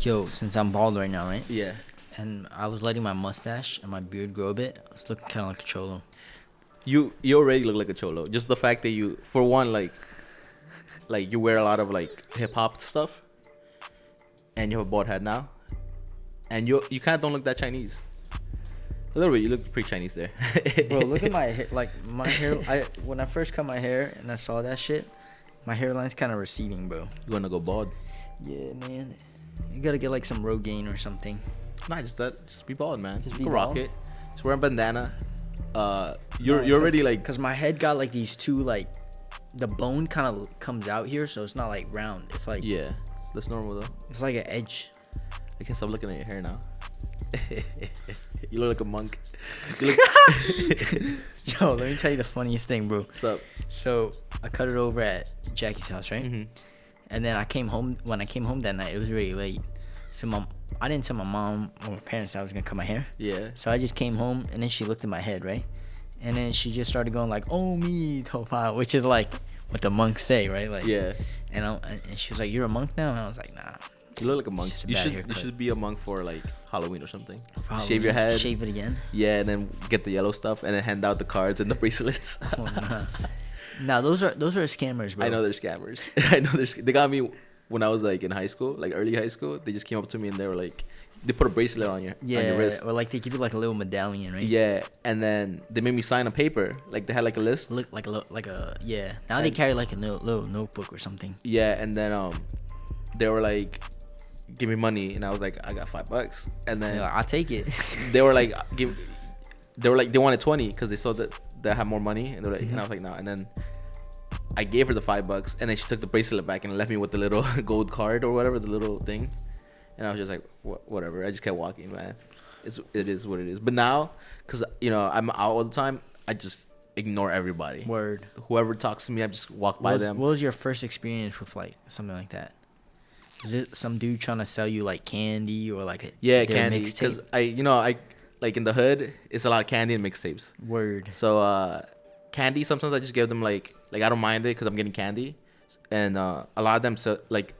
Yo, since I'm bald right now, right? Yeah. And I was letting my mustache and my beard grow a bit. I was looking kind of like a cholo. You already look like a cholo. Just the fact that you, for one, like you wear a lot of like hip hop stuff, and you have a bald head now, and you kind of don't look that Chinese. A little bit, you look pretty Chinese there. Bro, look at my hair. Like my hair. When I first cut my hair and I saw that shit, my hairline's kind of receding, bro. You wanna go bald? Yeah, man. You gotta get like some Rogaine or something. Nah, just be bald, man. Just you be can rock bald? it. Just wear a bandana. You're already like. Cause my head got like these two like, the bone kind of comes out here, so it's not like round. It's like Yeah, that's normal though. it's like an edge. I can't stop looking at your hair now. You look like a monk. You look. Yo, let me tell you the funniest thing, bro. What's up? So I cut it over at Jackie's house, right? Mm-hmm. And then I came home. When I came home that night, it was really late. So I didn't tell my mom or my parents that I was gonna cut my hair. Yeah. So I just came home, and then she looked at my head, right? And then she just started going like, "Oh me, Tofa," which is like what the monks say, right? Like, Yeah. And she was like, "You're a monk now?" And I was like, "Nah." You look like a monk. It's just a You bad should haircut. be a monk for like Halloween or something. For Shave your Halloween, head. Shave it again. Yeah, and then get the yellow stuff, and then hand out the cards and the bracelets. Oh, nah. Nah, those are scammers, bro. I know they're scammers. I know they got me when I was like in high school, like early high school. They just came up to me and they were like, they put a bracelet on your wrist. Or like they give you like a little medallion, right? Yeah, and then they made me sign a paper. Like they had like a list. Look like a yeah. Now they carry like a little notebook or something. Yeah, and then they were like, give me money, and I was like, I got $5, and then You're like, I'll take it. they were like, they wanted 20 because they saw that they had more money, and they're like, and I was like, no, and then I gave her the $5, and then she took the bracelet back and left me with the little gold card or whatever, the little thing, and I was just like, whatever. I just kept walking, man. It is what it is. But now, cause I'm out all the time, I just ignore everybody. Word. Whoever talks to me, I just walk by them. What was your first experience with like something like that? Was it some dude trying to sell you like candy or like Yeah, their candy. mixtape? Because I like in the hood, it's a lot of candy and mixtapes. Word. So candy, sometimes I just give them like I don't mind it because I'm getting candy, and a lot of them like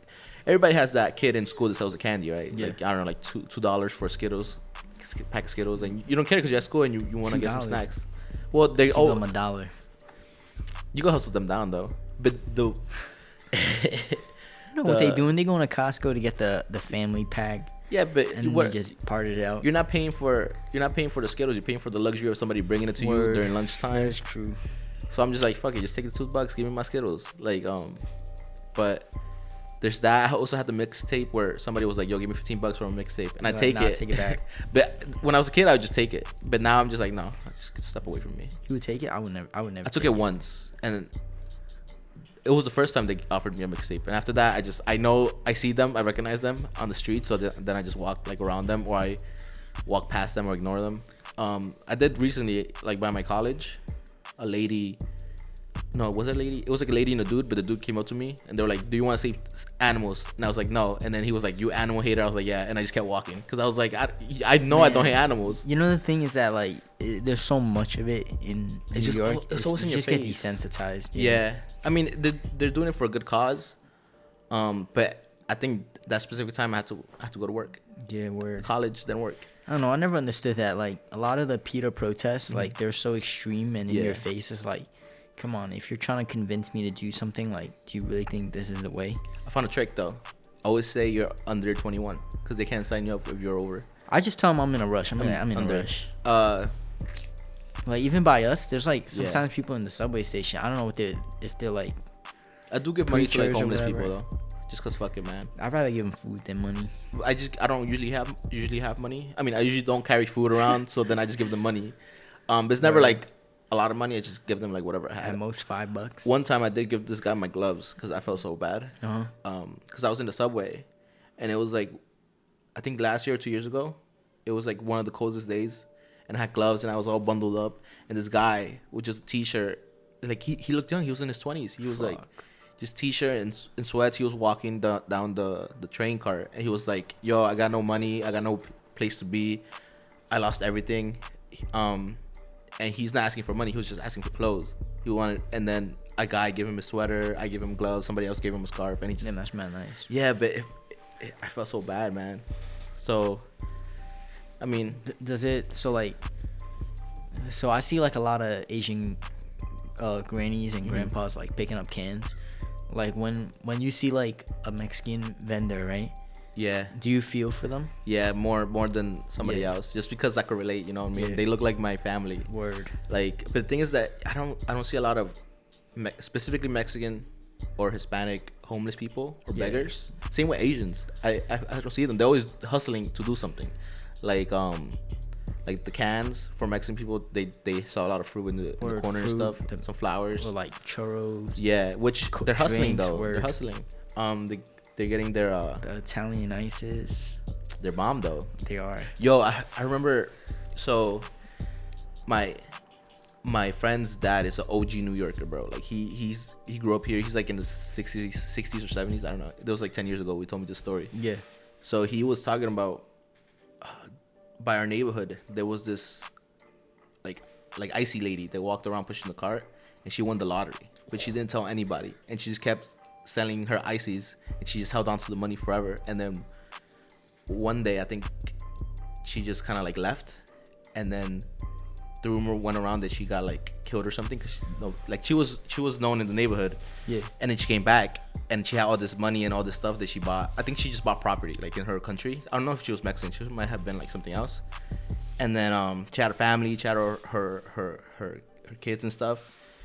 everybody has that kid in school that sells the candy, right? Yeah. Like I don't know, like $2 for Skittles, pack of Skittles, and you don't care because you're at school and you want to get some $2. snacks. Well, they Give them $1. you go hustle them down though, but the. You know what they doing? They going to Costco to get the family pack, Yeah, but and they just parted it out. you're not paying for the Skittles. You're paying for the luxury of somebody bringing it to Word. you during lunchtime. That's true. So I'm just like, fuck it, just take the $2, give me my Skittles. Like, but there's that. I also had the mixtape where somebody was like, yo, give me $15 for a mixtape, and I You're take like, nah, it. take it back. But when I was a kid, I would just take it. But now I'm just like, no, just step away from me. You would take it? I would never. I took it once, and it was the first time they offered me a mixtape. And after that, I see them, I recognize them on the street, so then I just walk like around them, or I walk past them or ignore them. I did recently, like by my college, a lady. No, was it a lady? It was like a lady and a dude, but the dude came up to me and they were like, "Do you want to save animals?" And I was like, "No." And then he was like, "You animal hater." I was like, "Yeah." And I just kept walking because I was like, I know I don't hate animals. You know the thing is that like there's so much of it in New just York. it's always in your just get face. desensitized. Yeah, I mean they're doing it for a good cause, but I think that specific time I had to go to work, Yeah, word. college, then work. I don't know. I never understood that. Like a lot of the PETA protests, like they're so extreme and in Yeah. your face. It's like, come on, if you're trying to convince me to do something, like, do you really think this is the way? I found a trick though. Always say you're under 21 because they can't sign you up if you're over. I just tell them I'm in a rush. I'm in under. a rush. Uh, Like even by us, there's like Yeah. sometimes people in the subway station. I don't know if they're like. I do give money to like Preachers or homeless whatever. people though, just cause fuck it, man. I'd rather give them food than money. I don't usually have money. I mean, I usually don't carry food around, so then I just give them money. But it's never Right. like a lot of money. I just give them like whatever I At had. most $5. One time I did give this guy my gloves because I felt so bad. Uh-huh. Because I was in the subway, and it was like, I think last year or 2 years ago, it was like one of the coldest days, and I had gloves and I was all bundled up, and this guy with just a t-shirt, like he looked young. He was in his 20s. He was like, Fuck. just t-shirt and sweats. He was walking down the train cart, and he was like, "Yo, I got no money. I got no place to be. I lost everything." And he's not asking for money. He was just asking for clothes. He wanted, and then a guy gave him a sweater. I gave him gloves. Somebody else gave him a scarf, and he just Yeah, that's mad nice. yeah. But I felt so bad, man. So, I mean, Does it so like? So I see like a lot of Asian grannies and grandpas like picking up cans. Like when you see like a Mexican vendor, right? yeah, Do you feel for them? yeah, more than somebody Yeah. else, just because I could relate. You know what I mean? Yeah. They look like my family. Word. Like, but the thing is that I don't see a lot of specifically Mexican or Hispanic homeless people or Yeah. beggars. Same with Asians. I don't see them. They're always hustling to do something. Like the cans for Mexican people, they sell a lot of fruit in the Word, corner and fruit, stuff. the- Some flowers. Or like churros, Yeah, which they're hustling drinks, though. word. They're hustling. They're getting their the Italian ices. bomb though. They are. Yo, I remember. So, my friend's dad is an OG New Yorker, bro. Like he grew up here. He's like in the 60s or 70s. I don't know. It was like 10 years ago. We told me this story. Yeah. So he was talking about by our neighborhood there was this like icy lady that walked around pushing the cart, and she won the lottery, but she didn't tell anybody, and she just kept selling her ices, and she just held on to the money forever. And then one day I think she just kind of like left, and then the rumor went around that she got like killed or something, because she was known in the neighborhood. Yeah. And then she came back, and she had all this money and all this stuff that she bought. I think she just bought property like in her country. I don't know if she was Mexican. She might have been like something else. And then she had a family. She had her kids and stuff.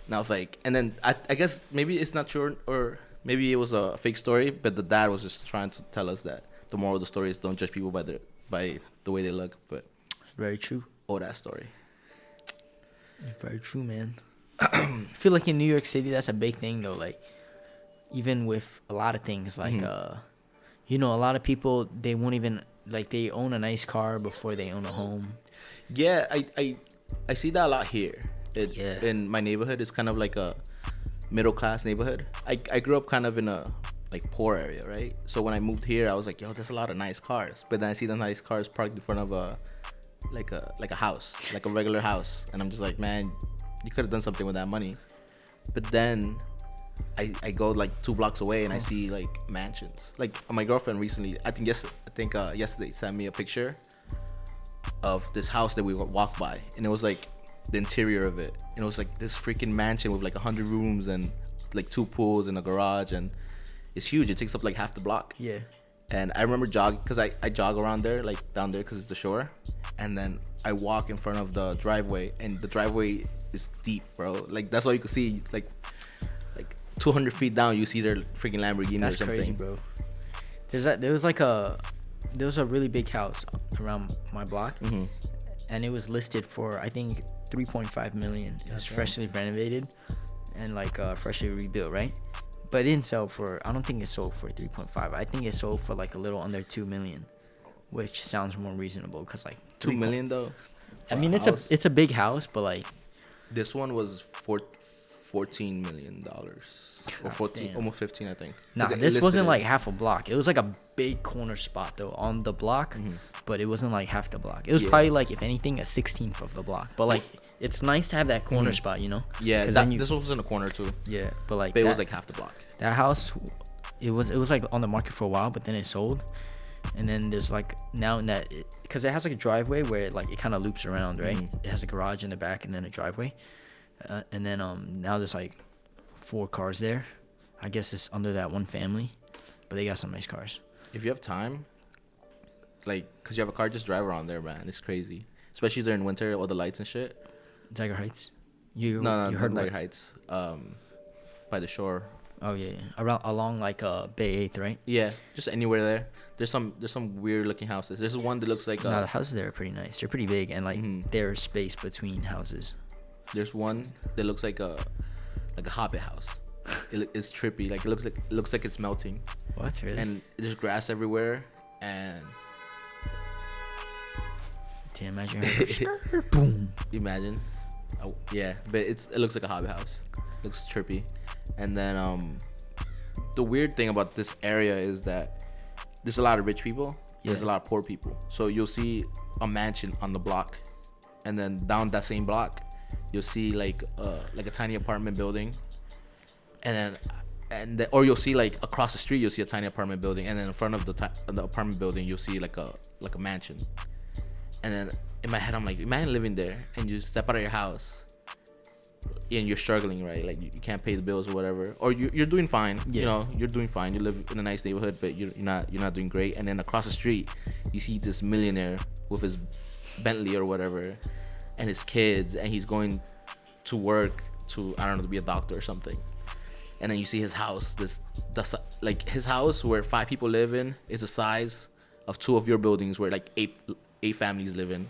And I was like, and then I guess maybe it's not true, or maybe it was a fake story. But the dad was just trying to tell us that the moral of the story is don't judge people by the way they look. But Very true. oh, that story. Very true, man. I feel like in New York City, that's a big thing, though. Like, even with a lot of things, like, you know, a lot of people, they won't even, like, they own a nice car before they own a home. Yeah, I see that a lot here. Yeah. In my neighborhood, it's kind of like a middle class neighborhood. I grew up kind of in a like poor area, right? So when I moved here, I was like, yo, there's a lot of nice cars. But then I see the nice cars parked in front of a house, like a regular house, and I'm just like, man, you could have done something with that money. But then I go like 2 blocks away and I see like mansions. Like my girlfriend recently, I think yesterday sent me a picture of this house that we walked by, and it was like the interior of it, and it was like this freaking mansion with like 100 rooms and like 2 pools and a garage, and it's huge. It takes up like half the block. Yeah. And I remember jogging, because I jog around there, like down there, because it's the shore. And then I walk in front of the driveway, and the driveway is deep, bro. Like that's all you could see. Like 200 feet down, you see their freaking Lamborghini That's or something. crazy, bro. There was a really big house around my block, and it was listed for, I think, 3.5 million. It was freshly renovated and like freshly rebuilt, right? But it didn't sell for, I don't think it sold for 3.5. I think it sold for like a little under 2 million, which sounds more reasonable, because like 2 million though. I for mean, house? it's a big house, but like, This one was $14 million or 14, damn. almost 15, I think. nah, 'Cause it this listed wasn't it. like half a block. It was like a big corner spot though on the block, but it wasn't like half the block. It was Yeah. probably like, if anything, a 16th of the block. But like, it's nice to have that corner spot, you know? Yeah, 'Cause then this one was in the corner too, yeah, but like but it that, was like half the block. that house, it was like on the market for a while, but then it sold. And then there's like now in that, because it has like a driveway where it kind of loops around, right? It has a garage in the back and then a driveway, and then now there's like 4 cars there. I guess it's under that one family, but they got some nice cars. If you have time, like, cause you have a car, just drive around there, man. It's crazy, especially during winter, all the lights and shit. Tiger Heights. You No, heard White like, Heights, by the shore. oh yeah, around along like Bay 8th, right? Yeah, just anywhere there. There's some weird looking houses. There's one that looks like No, the houses there are pretty nice. They're pretty big, and like there's space between houses. there's one that looks like a hobbit house. It's trippy. Like it looks like it's melting, What, really? and there's grass everywhere. And Damn, imagine. Boom. imagine, yeah, but it looks like a hobbit house. Looks trippy. And then the weird thing about this area is that there's a lot of rich people. There's a Yeah. lot of poor people. So you'll see a mansion on the block, and then down that same block, you'll see like a tiny apartment building, and then or you'll see like across the street you'll see a tiny apartment building, and then in front of the apartment building you'll see like a mansion. And then in my head I'm like, imagine living there and you step out of your house and you're struggling, right? Like you can't pay the bills or whatever, or you're doing fine. Yeah. You know, you're doing fine. You live in a nice neighborhood, but you're not doing great. And then across the street you see this millionaire with his Bentley or whatever and his kids, and he's going to work to, I don't know, to be a doctor or something. And then you see his house, like his house where 5 people live in is the size of 2 of your buildings where like eight families live in.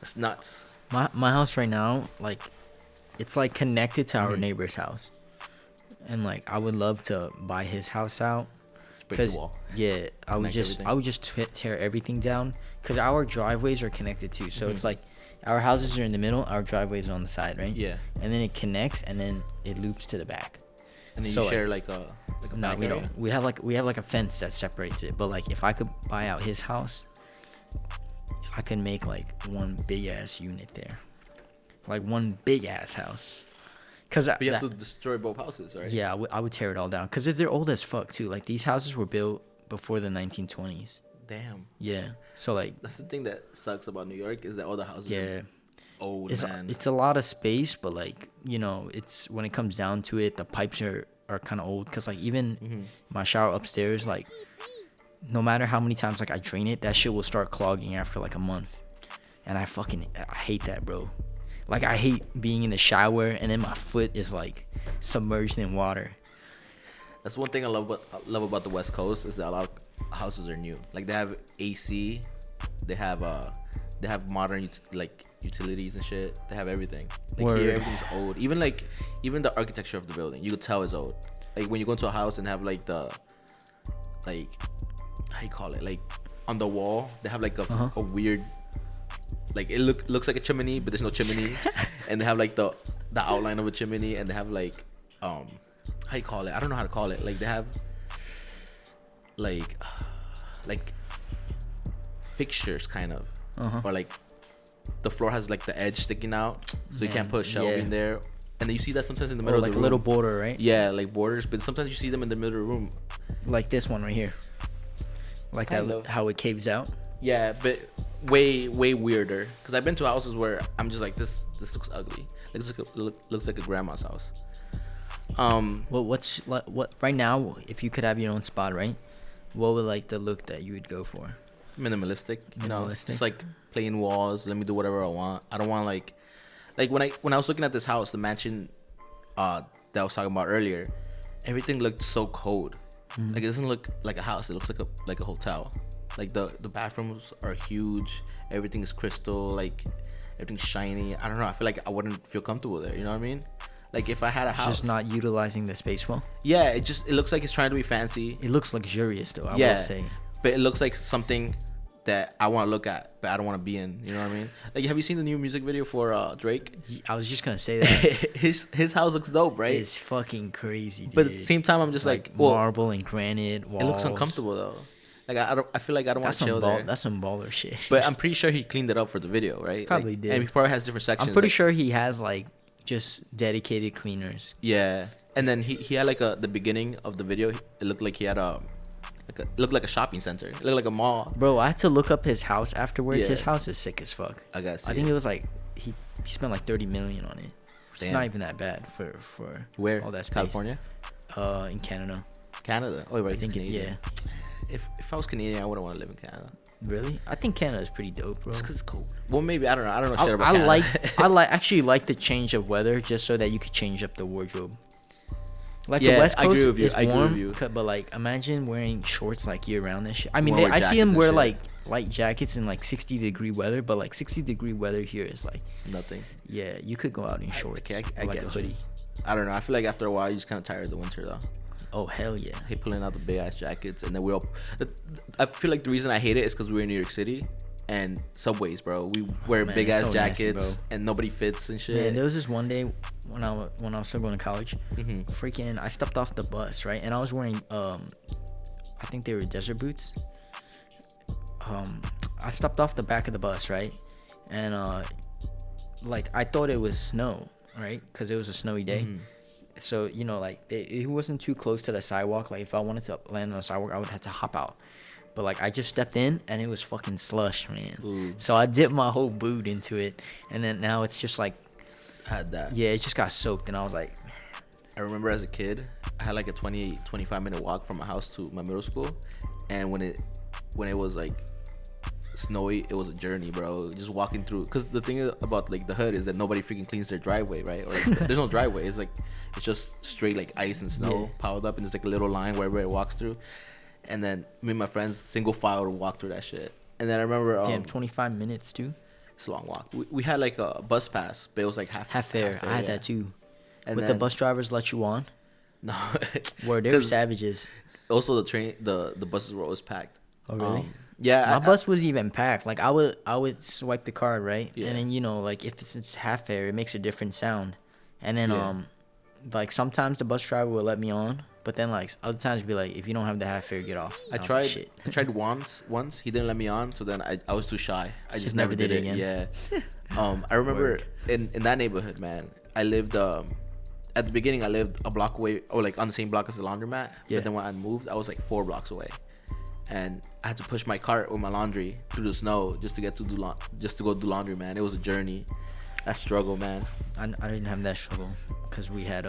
It's nuts. My house right now, like, it's like connected to our neighbor's house, and like I would love to buy his house out. Break the wall. Yeah, I would just tear everything down, because our driveways are connected too. So it's like our houses are in the middle, our driveways are on the side, right? Yeah. And then it connects, and then it loops to the back. And then So, you share like a No, back we area? don't. We have like a fence that separates it. But like if I could buy out his house, I could make like one big ass unit there, like one big ass house. Cause But you have to destroy both houses, right? Yeah, I would tear it all down. Cause they're old as fuck too. Like these houses were built before the 1920s. Damn. Yeah. So like That's the thing that sucks about New York, is that all the houses yeah, are old, man. it's a lot of space, but like, you know, it's when it comes down to it, the pipes are kind of old. Cause like even my shower upstairs, like no matter how many times like I drain it, that shit will start clogging after like a month. And I hate that, bro. Like I hate being in the shower and then my foot is like submerged in water. That's one thing I love about the West Coast, is that a lot of houses are new. Like they have AC, they have modern utilities and shit. They have everything. Like Word. here, everything's old. Even the architecture of the building, you could tell is old. Like when you go into a house and have like how you call it, like on the wall they have like a weird, like it looks like a chimney but there's no chimney. And they have like the outline of a chimney, and they have like how you call it, I don't know how to call it, like they have like fixtures kind of, or like the floor has like the edge sticking out, so you can't put shelving there. And then you see that sometimes in the middle Or like of the a room. little border, right? Yeah, like borders, but sometimes you see them in the middle of the room. Like this one right here. Like Kind that, of. how it caves out. Yeah, but way weirder. Because I've been to houses where I'm just like, this looks ugly. Looks like a grandma's house. Well, what right now? If you could have your own spot, right? What would like the look that you would go for? Minimalistic. You know, Minimalistic? just like plain walls. Let me do whatever I want. I don't want like when I was looking at this house, the mansion that I was talking about earlier, everything looked so cold. Like it doesn't look like a house. It looks like a hotel. Like the bathrooms are huge. Everything is crystal. Like everything's shiny. I don't know. I feel like I wouldn't feel comfortable there. You know what I mean? Like if I had a house. Just not utilizing the space well. Yeah, it looks like it's trying to be fancy. It looks luxurious though. I Yeah. would say. But it looks like something that I want to look at, but I don't want to be in. You know what I mean? Like, have you seen the new music video for Drake? I was just gonna say that. his house looks dope, right? It's fucking crazy, dude. But at the same time, I'm just like, well, marble and granite walls. it looks uncomfortable though. Like I feel like I don't want That's to chill there. That's some baller shit. But I'm pretty sure he cleaned it up for the video, right? Probably Like, did. And he probably has different sections. I'm pretty like- sure he has like just dedicated cleaners. Yeah, and then he had like the beginning of the video. It looked like he had it looked like a shopping center. It looked like a mall. Bro, I had to look up his house afterwards. Yeah. His house is sick as fuck. I guess. I think it was like he spent like 30 million on it. It's Damn. not even that bad for Where? all that space. California, In Canada. Canada. Oh right, I think it, yeah. If I was Canadian, I wouldn't want to live in Canada. Really? I think Canada is pretty dope, bro. Just because it's cold. Well, maybe I don't know. I don't know shit about I Canada. like actually like the change of weather just so that you could change up the wardrobe. Like Yeah, the West I agree Coast with you. is I agree warm, with you. but like imagine wearing shorts like year round and shit. I mean, Or wear I see jackets them and wear shit. like light jackets in like 60-degree weather, but like 60-degree weather here is like, Nothing. yeah, you could go out in shorts I or like get a you. hoodie. I don't know. I feel like after a while, you just kind of tired of the winter though. Oh hell yeah. I hate pulling out the big ass jackets, and then we're all. I feel like the reason I hate it is because we're in New York City, and subways, bro. We wear man, big it's ass so nasty, jackets, bro. and nobody fits and shit. Man, there was this one day when I was still going to college. Mm-hmm. Freaking, I stepped off the bus, right, and I was wearing I think they were desert boots. I stepped off the back of the bus, right, and like I thought it was snow, right, because it was a snowy day. Mm-hmm. So you know, like it wasn't too close to the sidewalk. Like if I wanted to land on the sidewalk, I would have to hop out. But like I just stepped in and it was fucking slush, man. Ooh. So I dipped my whole boot into it, and then now it's just like, I had that. yeah, it just got soaked, and I was like, I remember as a kid, I had like a 25-minute walk from my house to my middle school, and when it was like snowy, it was a journey, bro. Just walking through, because the thing about like the hood is that nobody freaking cleans their driveway, right? Or like, there's no driveway. It's like it's just straight like ice and snow Yeah. piled up, and there's like a little line wherever it walks through. And then me and my friends single file would walk through that shit. And then I remember damn, 25 minutes too. it's a long walk. We had like a bus pass, but it was like half Half fare. I had yeah. that too. And Would the then- bus drivers let you on? No. Where they were 'Cause savages. Also, the buses were always packed. Oh, really? Yeah. My bus was even packed. Like I would swipe the card, right? Yeah. And then you know, like if it's half fare, it makes a different sound. And then Yeah. like sometimes the bus driver will let me on, but then like other times be like, if you don't have the half fare, get off. I And was tried. like, shit. I tried once. He didn't let me on, so then I was too shy. I just Just never never did did it. it Yeah. I remember Word. in that neighborhood, man. I lived at the beginning. I lived a block away, or like on the same block as the laundromat. Yeah. But then when I moved, I was like 4 blocks away, and I had to push my cart with my laundry through the snow just to get to just to go do laundry, man. It was a journey. That struggle, man. I didn't have that struggle because we had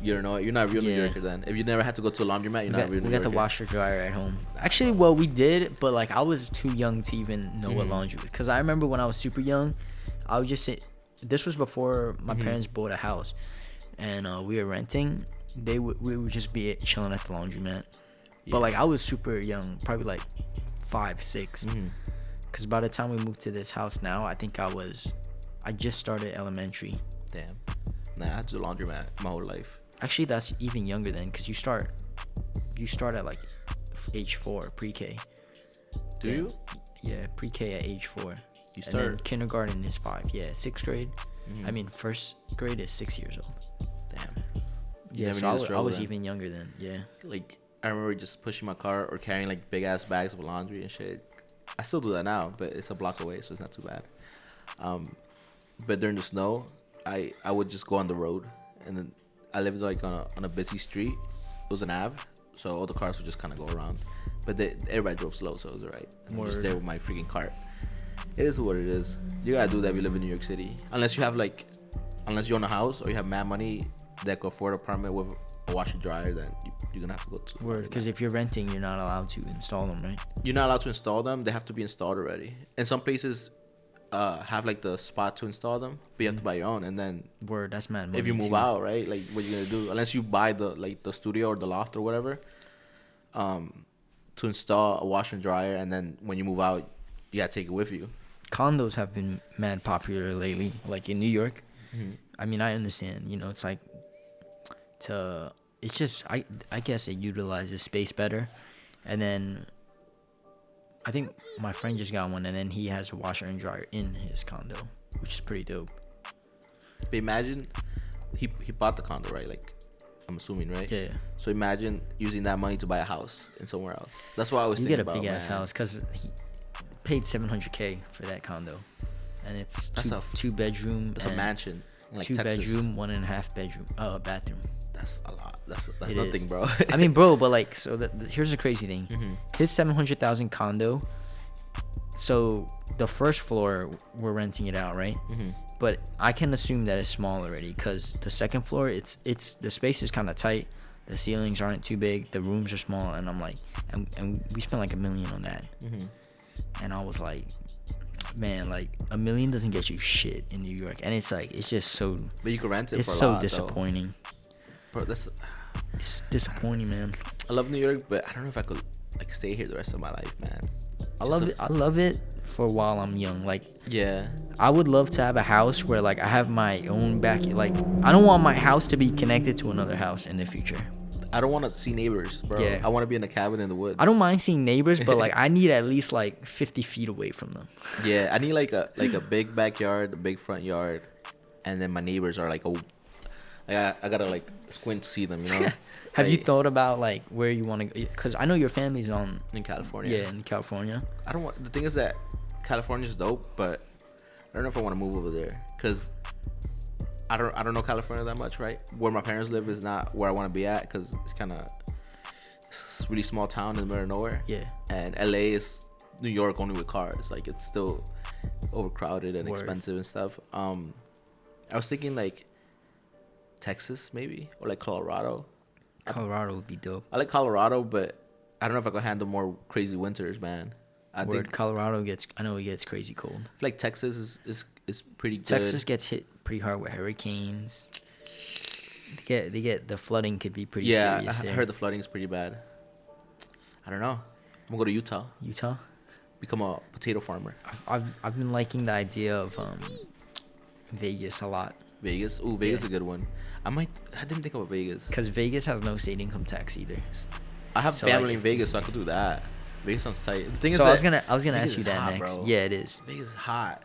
You don't know. You're not a real New Yeah. Yorker then. If you never had to go to a laundromat, you're not a real we New got Yorker. the washer dryer at home. Actually, well, we did, but like I was too young to even know what laundry was. Cause I remember when I was super young, I would just sit. This was before my parents bought a house, and we were renting. We would just be chilling at the laundromat. Yeah. But like I was super young, probably like 5, 6. Cause by the time we moved to this house now, I think I just started elementary. Damn. Nah, I had to do laundromat my whole life. Actually, that's even younger then, cause you start at like age 4, pre-K. Do Yeah. you? Yeah, pre-K at age 4. You And then start. kindergarten is 5. Yeah, 6th grade. I mean, first grade is 6 years old. Damn. Yeah, never so knew the I struggle was then. even younger then. Yeah. Like, I remember just pushing my car or carrying like big ass bags of laundry and shit. I still do that now, but it's a block away, so it's not too bad. But during the snow, I would just go on the road, and then I lived like on a busy street. It was an Ave, so all the cars would just kind of go around. But everybody drove slow, so it was alright. I'm just Word. there with my freaking cart. It is what it is. You gotta do that if you live in New York City. Unless you own a house or you have mad money that could afford an apartment with a washer dryer, then you're gonna have to go to. Word, because if you're renting, you're not allowed to install them, right? You're not allowed to install them. They have to be installed already. And some places have like the spot to install them, but you have to buy your own. And then Word, that's mad money if you move too. out, right, like what you gonna do? Unless you buy the studio or the loft or whatever, to install a washer and dryer, and then when you move out, you gotta take it with you. Condos have been mad popular lately, like in New York. I mean, I understand. You know, it's like it's just I guess it utilizes space better, and then I think my friend just got one, and then he has a washer and dryer in his condo, which is pretty dope. But imagine he bought the condo, right? Like I'm assuming, right? Yeah, So imagine using that money to buy a house in somewhere else. That's what I was you thinking get a about. big ass man. house because he paid $700K for that condo, and it's That's two bedroom. It's a and mansion. In, like, 2 Texas. bedroom, 1.5 bedroom, bathroom. That's a lot. That's It nothing, is. bro. I mean, bro, but like, so here's the crazy thing. Mm-hmm. His 700,000 condo. So the first floor we're renting it out, right? Mm-hmm. But I can assume that it's small already because the second floor, it's the space is kind of tight. The ceilings aren't too big. The rooms are small, and I'm like, and we spent like $1 million on that. Mm-hmm. And I was like, man, like $1 million doesn't get you shit in New York, and it's like it's just so But you can rent it it's for a so lot, disappointing. Though. Bro, It's disappointing, man. I love New York, but I don't know if I could like stay here the rest of my life, man. I love it for while I'm young. Like Yeah. I would love to have a house where like I have my own back. Like I don't want my house to be connected to another house in the future. I don't want to see neighbors, bro. Yeah. I want to be in a cabin in the woods. I don't mind seeing neighbors, but like I need at least like 50 feet away from them. Yeah, I need like a big backyard, a big front yard, and then my neighbors are like I gotta like squint to see them, you know. Have you Like, thought about like where you want to go? Because I know your family's on in California? in California. I don't want. The thing is that California's dope, but I don't know if I want to move over there because I don't know California that much, right? Where my parents live is not where I want to be at because it's kind of really small town in the middle of nowhere. Yeah. And LA is New York only with cars. Like it's still overcrowded and expensive and stuff. I was thinking like Texas maybe or like Colorado. Colorado would be dope. I like Colorado, but I don't know if I could handle more crazy winters, man. I think Colorado I know it gets crazy cold. I feel like Texas is pretty good. Texas gets hit pretty hard with hurricanes. They get the flooding could be pretty serious. I heard the flooding is pretty bad. I don't know. I'm gonna go to Utah. Utah? Become a potato farmer. I've been liking the idea of Vegas a lot. Vegas? Ooh, Vegas is a good one. I didn't think about Vegas. Because Vegas has no state income tax either. I have family in Vegas, so I could do that. Vegas sounds tight. The thing is I was gonna ask you that hot, next. Bro. Yeah, it is. Vegas is hot.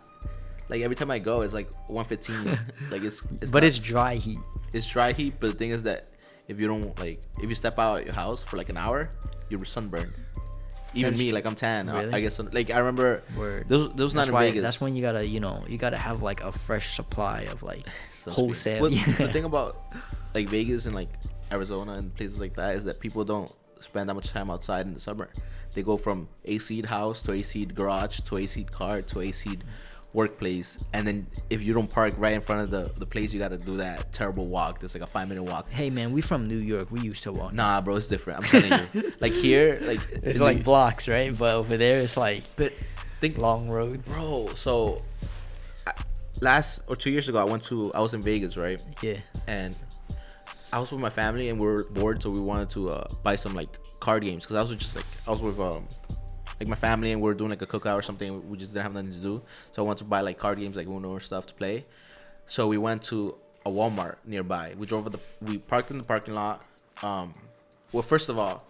Like every time I go, it's like 115. Like it's but it's dry heat. It's dry heat, but the thing is that if you step out of your house for like an hour, you're sunburned. Even me, like I'm tan. Really? I guess like I remember. Those not in Vegas. That's when you gotta have like a fresh supply of like wholesale. But the thing about like Vegas and like Arizona and places like that is that people don't spend that much time outside in the summer. They go from AC'd house to AC'd garage to AC'd car to AC'd workplace, and then if you don't park right in front of the place, you gotta do that terrible walk. There's like a 5-minute walk. Hey man, we from New York. We used to walk. Nah, bro, it's different. I'm telling you. Like here, like it's like blocks, right? But over there, it's like long roads, bro. So last or 2 years ago, I was in Vegas, right? Yeah. And I was with my family and we were bored, so we wanted to buy some like card games because I was with like my family and we were doing like a cookout or something. We just didn't have nothing to do, so I wanted to buy like card games like Uno or stuff to play. So we went to a Walmart nearby. We parked in the parking lot. Well, first of all,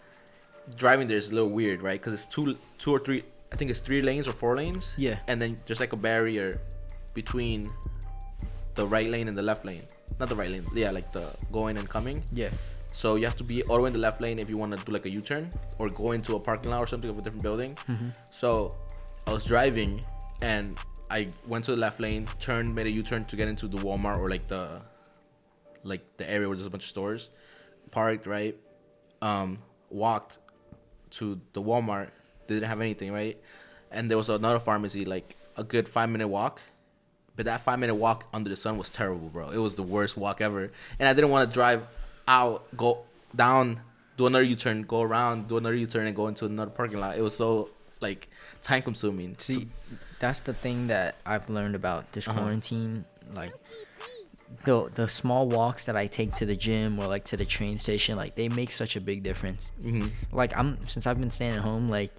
driving there is a little weird, right? Because it's two or three. I think it's 3 lanes or 4 lanes. Yeah. And then there's like a barrier between the right lane and the left lane. Not the right lane. Yeah, like the going and coming. Yeah. So you have to be all the way in the left lane if you want to do like a U-turn or go into a parking lot or something of a different building. Mm-hmm. So I was driving and I went to the left lane, made a U-turn to get into the Walmart or like the area where there's a bunch of stores. Parked, right? Walked to the Walmart. They didn't have anything, right? And there was another pharmacy, like a good 5-minute walk. But that 5-minute walk under the sun was terrible, bro. It was the worst walk ever. And I didn't want to drive out, go down, do another U-turn, go around, do another U-turn, and go into another parking lot. It was so like time consuming. See, that's the thing that I've learned about this quarantine. Like the small walks that I take to the gym or like to the train station, like they make such a big difference. Mm-hmm. Like since I've been staying at home, like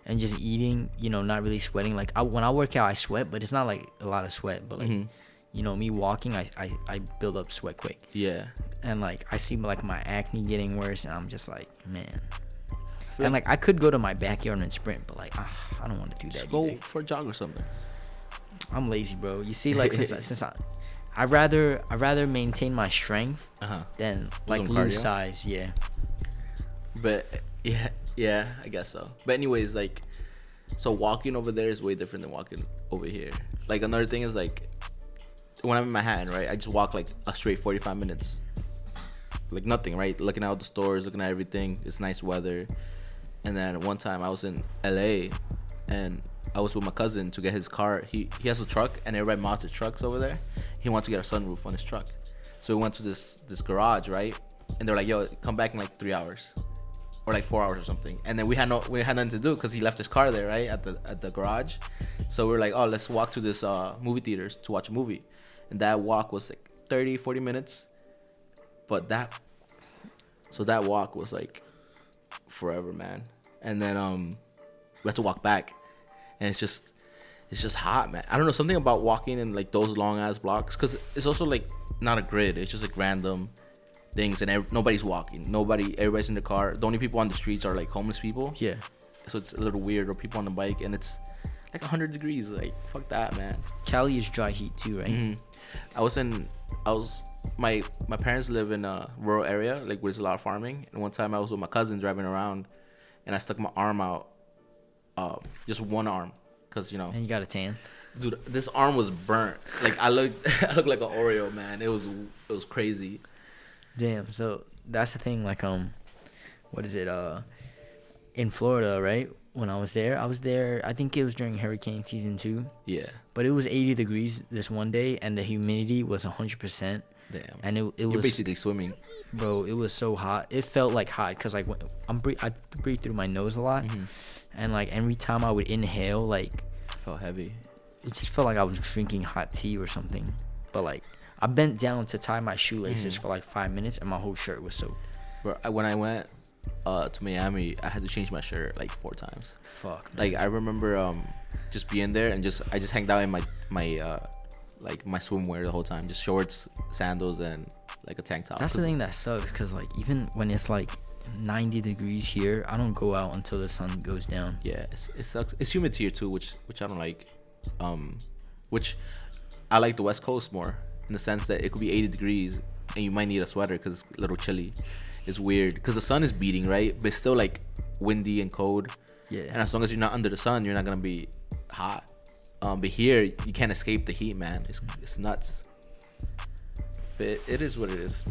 and just eating, not really sweating. Like when I work out, I sweat, but it's not like a lot of sweat. But like me walking, I build up sweat quick. Yeah. And like I see like my acne getting worse, and I'm just like, man. And like I could go to my backyard and sprint, but like I don't want to do that. Just go for a jog or something. I'm lazy, bro. You see, like since I rather maintain my strength than like lose size. Yeah. But yeah, I guess so. But anyways, like, so walking over there is way different than walking over here. Like another thing is like when I'm in Manhattan, right? I just walk like a straight 45 minutes. Like nothing, right? Looking out the stores, looking at everything. It's nice weather. And then one time I was in LA and I was with my cousin to get his car. He has a truck and everybody mods his trucks over there. He wants to get a sunroof on his truck. So we went to this garage, right? And they're like, yo, come back in like 3 hours or like 4 hours or something. And then we had nothing to do because he left his car there, right? At the garage. So we were like, oh, let's walk to this movie theaters to watch a movie. And that walk was like 30, 40 minutes. But that walk was like forever, man. And then we had to walk back, and it's just hot, man. I don't know, something about walking in like those long ass blocks, because it's also like not a grid. It's just like random things, and nobody's walking. Everybody's in the car. The only people on the streets are like homeless people. Yeah. So it's a little weird, or people on the bike, and it's like 100 degrees. Like fuck that, man. Cali is dry heat too, right? Mm-hmm. My parents live in a rural area, like where there's a lot of farming. And one time I was with my cousin driving around, and I stuck my arm out, just one arm, because you know, And you got a tan. dude, this arm was burnt. Like I looked I looked like an Oreo, man. It was crazy. Damn. So that's the thing. Like what is it? In Florida, right? When I was there. I think it was during hurricane season 2. Yeah. But it was 80 degrees this one day, and the humidity was 100%. Damn. And it You're was basically swimming. bro. It was so hot. It felt like hot because like I breathe through my nose a lot, and like every time I would inhale, like Felt heavy. it just felt like I was drinking hot tea or something. But like I bent down to tie my shoelaces for like 5 minutes, and my whole shirt was soaked. Bro, when I went to Miami, I had to change my shirt like 4 times. Fuck. Like I remember just being there and I just hanged out in my like my swimwear the whole time, just shorts, sandals, and like a tank top. That's the thing that sucks, because like even when it's like 90 degrees here, I don't go out until the sun goes down. Yeah, it sucks. It's humid here too, which I don't like. Which I like the West Coast more, in the sense that it could be 80 degrees and you might need a sweater because it's a little chilly. It's weird because the sun is beating, right? But it's still like windy and cold. Yeah. And as long as you're not under the sun, you're not gonna be hot. But here you can't escape the heat, man. It's nuts. But it is what it is.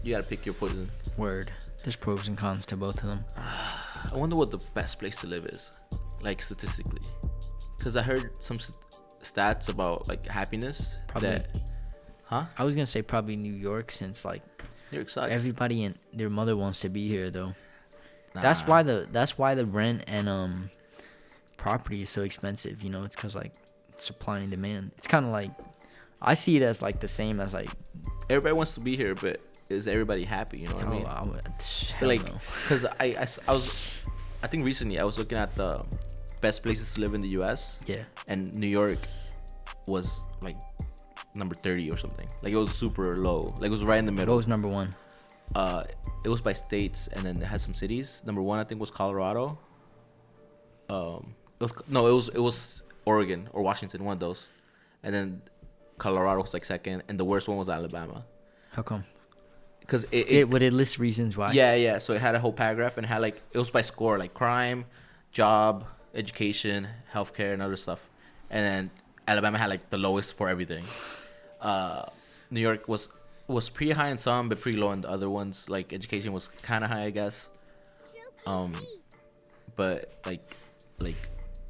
You gotta pick your poison. Word. There's pros and cons to both of them. I wonder what the best place to live is, like statistically, because I heard some stats about like happiness. Probably. Huh? I was gonna say probably New York, since like New York sucks. everybody and their mother wants to be here though. Nah. That's why the rent and property is so expensive. You know, it's because like supply and demand. It's kind of like, I see it as like the same as like, Everybody wants to be here, but is everybody happy? You know what I mean? I feel like, because I think recently I was looking at the best places to live in the U.S. Yeah. And New York was like number 30 or something. Like it was super low. Like it was right in the middle. What was number 1? It was by states, and then it had some cities. Number 1 I think was Colorado. It was Oregon or Washington, one of those. And then Colorado was like second, and the worst one was Alabama. How come? Because Would it list reasons why? Yeah. So it had a whole paragraph and had like, it was by score, like crime, job, education, healthcare, and other stuff. And then Alabama had like the lowest for everything. New York was pretty high in some, but pretty low in the other ones. Like education was kind of high, I guess. But like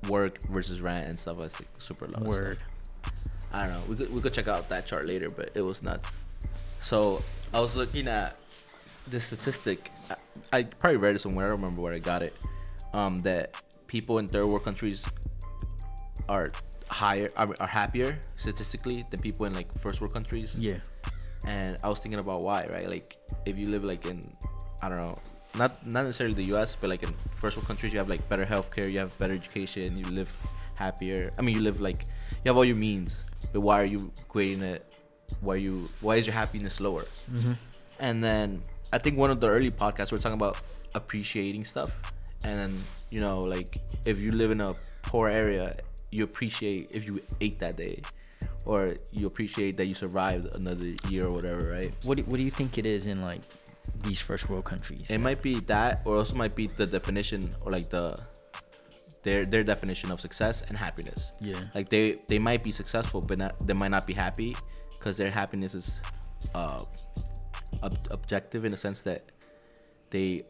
work versus rent and stuff was like super low. Word. So, I don't know. We could check out that chart later, but it was nuts. So I was looking at this statistic. I probably read it somewhere. I don't remember where I got it. That people in third world countries are happier statistically than people in like first world countries. Yeah. And I was thinking about why, right? Like if you live like in, I don't know, not necessarily the U.S., but like in first world countries, you have like better healthcare, you have better education, you live happier. I mean, you live like, you have all your means. But why are you equating it? Why is your happiness lower? Mm-hmm. And then I think one of the early podcasts we were talking about appreciating stuff, and then, you know, like if you live in a poor area, you appreciate if you ate that day, or you appreciate that you survived another year or whatever, right? What do you think it is in like these first world countries? It might be that, or also might be the definition, or like their definition of success and happiness. Yeah. Like they might be successful, but they might not be happy, because their happiness is objective, in the sense that they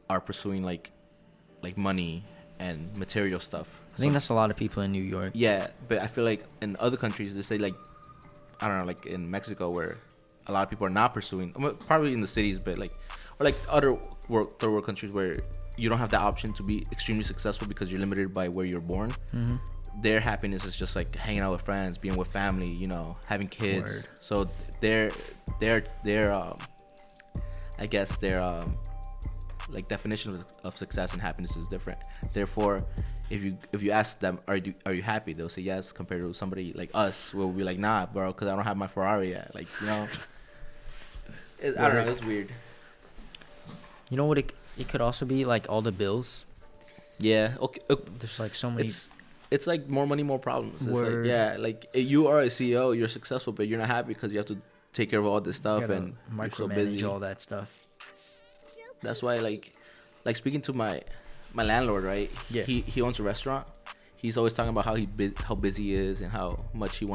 are pursuing like money and material stuff. I think that's a lot of people in New York. Yeah, but I feel like in other countries, they say like, I don't know, like in Mexico, where a lot of people are not pursuing, probably in the cities, but like, or like other third world countries where you don't have that option to be extremely successful because you're limited by where you're born. Mm-hmm. Their happiness is just like hanging out with friends, being with family, you know, having kids. Word. So their I guess their like definition of success and happiness is different. Therefore, if you ask them, are you happy, they'll say yes, compared to somebody like us, where we'll be like, nah, bro, because I don't have my Ferrari yet. Like, you know, I don't know, it's weird. You know what it could also be, like all the bills. Yeah. Okay. There's like so many. It's like more money, more problems. It's Word. like, yeah, like you are a CEO, you're successful, but you're not happy because you have to take care of all this stuff, and you're so busy. Micromanage all that stuff. That's why, like speaking to my landlord, right? Yeah. He owns a restaurant. he's always talking about how busy he is and how much he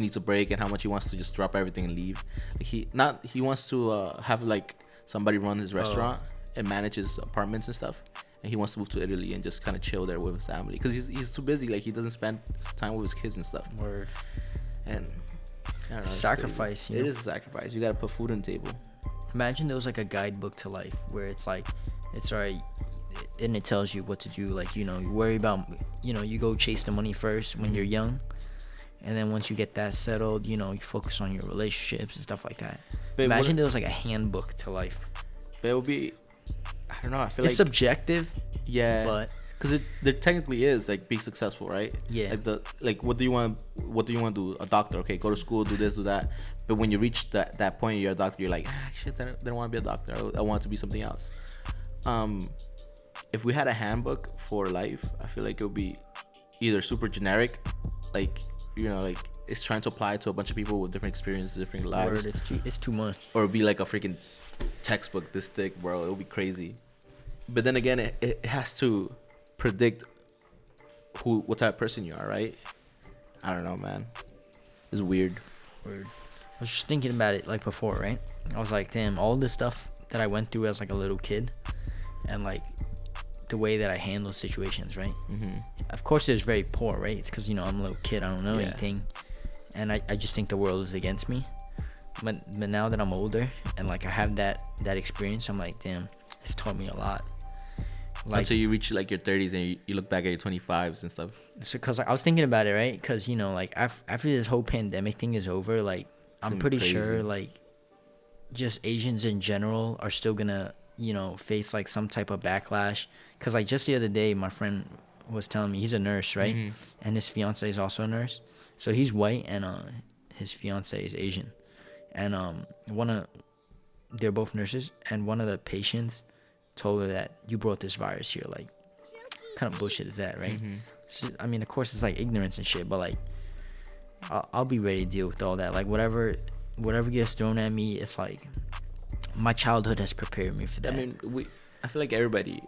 needs a break and how much he wants to just drop everything and leave. Like he wants to have like somebody run his restaurant and manage his apartments and stuff. And he wants to move to Italy and just kind of chill there with his family because he's too busy. Like he doesn't spend time with his kids and stuff. Word. And I don't know, it's a sacrifice. It is a sacrifice. You gotta put food on the table. Imagine there was like a guidebook to life where it's like, it's alright, and it tells you what to do. Like, you know, you worry about, you know, you go chase the money first when you're young, and then once you get that settled, you know, you focus on your relationships and stuff like that. But imagine there was like a handbook to life. But it would be, I don't know. I feel it's subjective. Yeah. But because there technically is like be successful, right? Yeah. Like what do you want to do? A doctor? Okay, go to school, do this, do that. But when you reach that point, you're a doctor. You're like, shit, I don't want to be a doctor. I want to be something else. If we had a handbook for life, I feel like it would be either super generic, like, you know, like it's trying to apply to a bunch of people with different experiences, different lives. Word, it's too much. Or it'd be like a freaking textbook this thick, bro. It would be crazy. But then again, it has to predict what type of person you are, right? I don't know, man. It's weird. Weird. I was just thinking about it like before, right? I was like, damn, all this stuff that I went through as like a little kid, and like the way that I handle situations, right? Mm-hmm. Of course, it's very poor, right? It's because, you know, I'm a little kid, I don't know anything, and I just think the world is against me. But now that I'm older and like I have that experience, I'm like, damn, it's taught me a lot. Like, until you reach like your 30s and you look back at your 25s and stuff. So, cause like, I was thinking about it, right? Cause, you know, like after this whole pandemic thing is over, like I'm pretty sure like just Asians in general are still gonna, you know, face like some type of backlash. Cause like just the other day, my friend was telling me, he's a nurse, right? Mm-hmm. And his fiance is also a nurse. So he's white and his fiance is Asian. And they're both nurses, and one of the patients told her that you brought this virus here. Like, kind of bullshit is that, right? Mm-hmm. So, I mean, of course, it's like ignorance and shit, but like, I'll be ready to deal with all that. Like, whatever gets thrown at me, it's like my childhood has prepared me for that. I mean, I feel like everybody,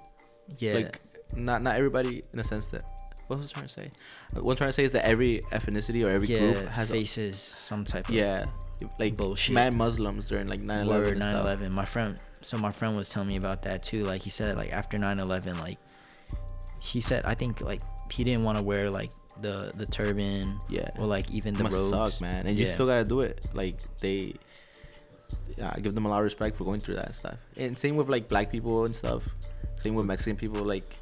like not everybody in the sense that. What was I trying to say? What I'm trying to say is that every ethnicity or every group has faces some type of like bullshit. Mad Muslims during like 9/11. 9/11. My friend was telling me about that too. Like he said, like after 9/11, like he said, I think like he didn't want to wear like the turban, or like even the robes. Suck, man, and you still gotta do it. Like I give them a lot of respect for going through that stuff. And same with like black people and stuff. Same with Mexican people, like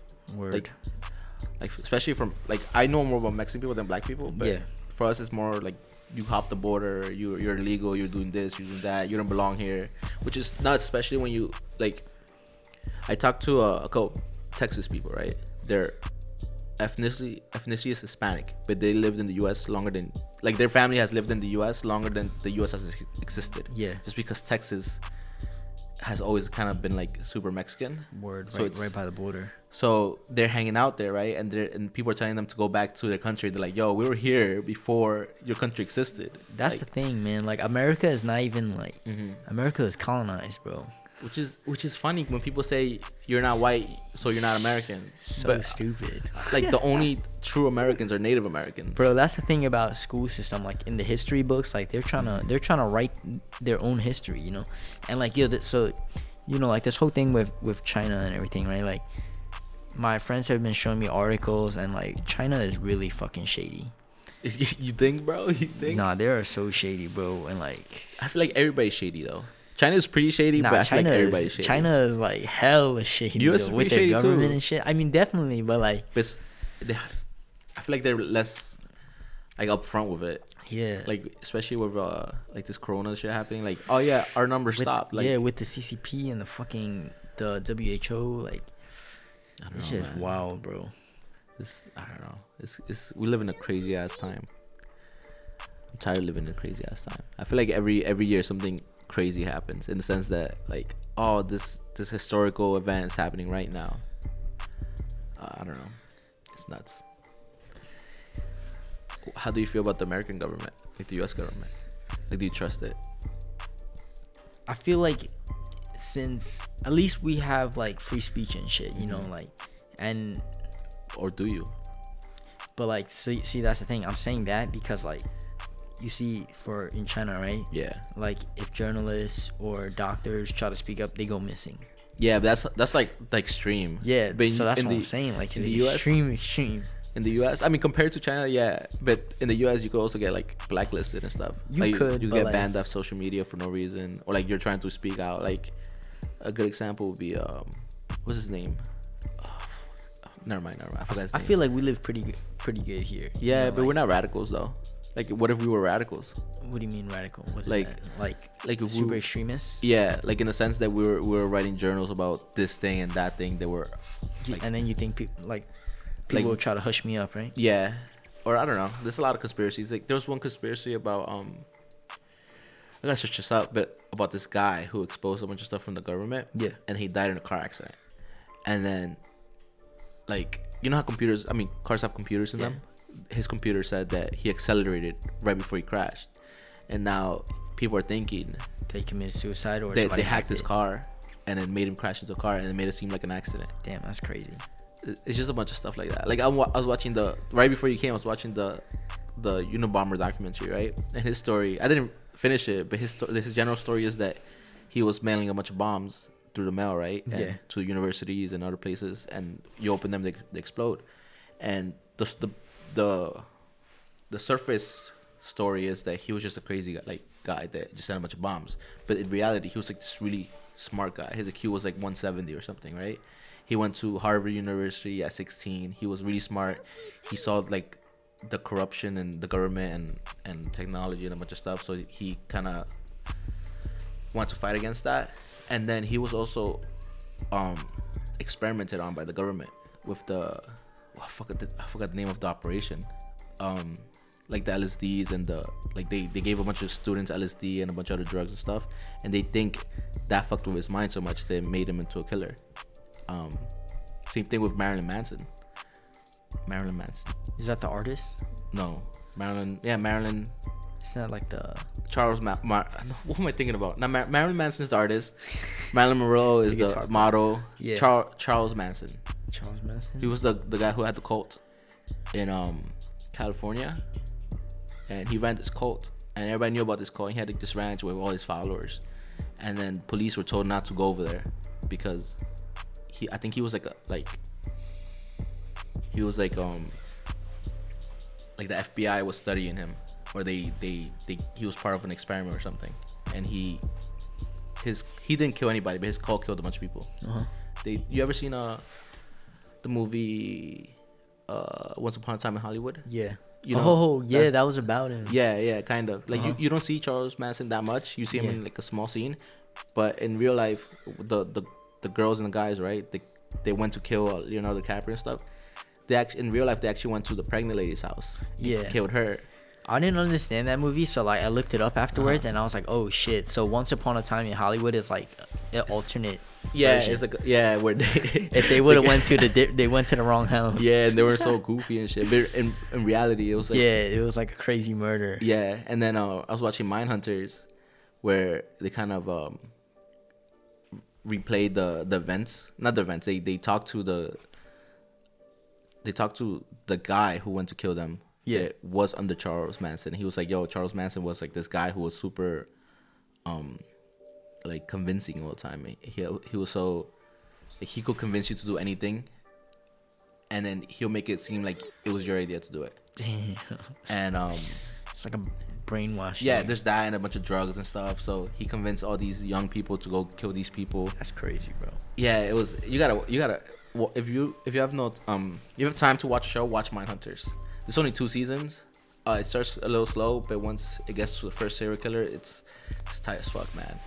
especially from like I know more about Mexican people than black people, but for us it's more like you hop the border, you're illegal, you're doing this, you're doing that, you don't belong here, which is nuts, especially when you like. I talked to a couple Texas people, right? Their ethnicity is Hispanic, but they lived in the U.S. longer than like their family has lived in the U.S. longer than the U.S. has existed. Yeah, just because Texas has always kind of been like super Mexican. Word, so right by the border. So they're hanging out there, right? And people are telling them to go back to their country. They're like, yo, we were here before your country existed. That's the thing, man. Like America is not even like America is colonized, bro. Which is funny when people say you're not white, so you're not American. So stupid. Like the only true Americans are Native Americans. Bro, that's the thing about school system. Like in the history books, like they're trying to write their own history, you know. And like so, you know, like this whole thing with China and everything, right? Like my friends have been showing me articles, and like China is really fucking shady. You think, bro? You think? Nah, they are so shady, bro. And like I feel like everybody's shady though. China's pretty shady, but I feel like everybody's shady. China is like hella shady. US with their government too. And shit. I mean, definitely, but like, I feel like they're less like upfront with it. Yeah. Like especially with like this Corona shit happening. Like, oh yeah, our numbers stopped. Like, with the CCP and the WHO. Like, I don't know. This shit is wild, bro. I don't know. It's we live in a crazy ass time. I'm tired of living in a crazy ass time. I feel like every year something crazy happens, in the sense that like, oh, this historical event is happening right now. I don't know, it's nuts. How do you feel about the American government, like the US government? Like, do you trust it? I feel like since at least we have like free speech and shit, you know, like, and or do you? But like, see, that's the thing. I'm saying that because like, you see, for in China, right? Yeah. Like, if journalists or doctors try to speak up, they go missing. Yeah, but that's like the extreme. Yeah, but so that's what I'm saying. Like, in the the US, extreme. In the US, I mean, compared to China, yeah. But in the US, you could also get like blacklisted and stuff. You could get like, banned off social media for no reason, or like you're trying to speak out. Like a good example would be what's his name? Never mind. I forgot his name. I feel like we live pretty good here. Yeah, but like, we're not radicals though. Like, what if we were radicals? What do you mean radical? What is Like, that? Like if super we, extremists? Yeah, like in the sense that we were writing journals about this thing and that thing that were. Like, and then you think people will try to hush me up, right? Yeah, or I don't know. There's a lot of conspiracies. Like there was one conspiracy about I gotta search this up, but about this guy who exposed a bunch of stuff from the government. Yeah. And he died in a car accident, and then, like, you know how cars have computers in them. His computer said that he accelerated right before he crashed, and now people are thinking they committed suicide, or they hacked his car and then made him crash into a car and it made it seem like an accident. Damn, that's crazy. It's just a bunch of stuff like that. Like I was watching right before you came, I was watching the Unabomber documentary, right? And his story, I didn't finish it, but his general story is that he was mailing a bunch of bombs through the mail, right? And to universities and other places, and you open them, they explode. And the surface story is that he was just a crazy guy that just sent a bunch of bombs. But in reality, he was like this really smart guy. His IQ was like 170 or something, right? He went to Harvard University at 16. He was really smart. He saw like the corruption in the government and technology and a bunch of stuff. So he kind of wanted to fight against that. And then he was also experimented on by the government with I forgot the name of the operation. Like the LSDs and they gave a bunch of students LSD and a bunch of other drugs and stuff, and they think that fucked with his mind so much they made him into a killer. Same thing with Marilyn Manson. Is that the artist? No, Marilyn. Yeah, Marilyn. It's not like the Charles. What am I thinking about? Now, Marilyn Manson is the artist. Marilyn Monroe is the model. Yeah. Charles Manson. Charles Manson. He was the guy who had the cult in California, and he ran this cult, and everybody knew about this cult. He had like this ranch with all his followers, and then police were told not to go over there because I think he was like the FBI was studying him, or he was part of an experiment or something, and he didn't kill anybody, but his cult killed a bunch of people. You ever seen the movie Once Upon a Time in Hollywood? Yeah. Yeah, that was about him. Yeah, kind of. Like you don't see Charles Manson that much. You see him in like a small scene, but in real life, the girls and the guys, right? They went to kill Leonardo DiCaprio and stuff. In real life, they actually went to the pregnant lady's house. Yeah, killed her. I didn't understand that movie, so like I looked it up afterwards, and I was like, oh shit. So Once Upon a Time in Hollywood is like an alternate. Yeah, version. it's like where they if they would have went to they went to the wrong house. Yeah, and they were so goofy and shit. But in reality, it was like it was like a crazy murder. Yeah, and then I was watching Mindhunters, where they kind of replayed the events. Not the events. They talked to the guy who went to kill them. Yeah, it was under Charles Manson. He was like, yo, Charles Manson was like this guy who was super like convincing all the time. He was so like, he could convince you to do anything, and then he'll make it seem like it was your idea to do it. Damn. And it's like a brainwash. Yeah, there's that and a bunch of drugs and stuff. So he convinced all these young people to go kill these people. That's crazy, bro. Yeah, it was. You gotta. Well, if you have no you have time to watch a show, watch Mindhunters. There's only 2 seasons. It starts a little slow, but once it gets to the first serial killer, it's tight as fuck, man.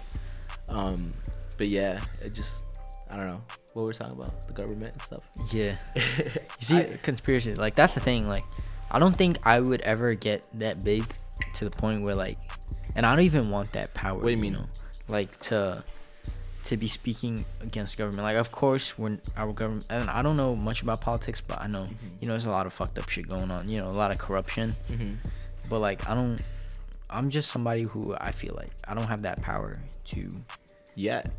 But yeah, I don't know what we're talking about, the government and stuff. Yeah. You see, conspiracy, like that's the thing. Like, I don't think I would ever get that big to the point where like, and I don't even want that power. What do you mean? Like to be speaking against government. Like, of course, when our government, and I don't know much about politics, but I know, there's a lot of fucked up shit going on, a lot of corruption. But like, I'm just somebody who I feel like I don't have that power to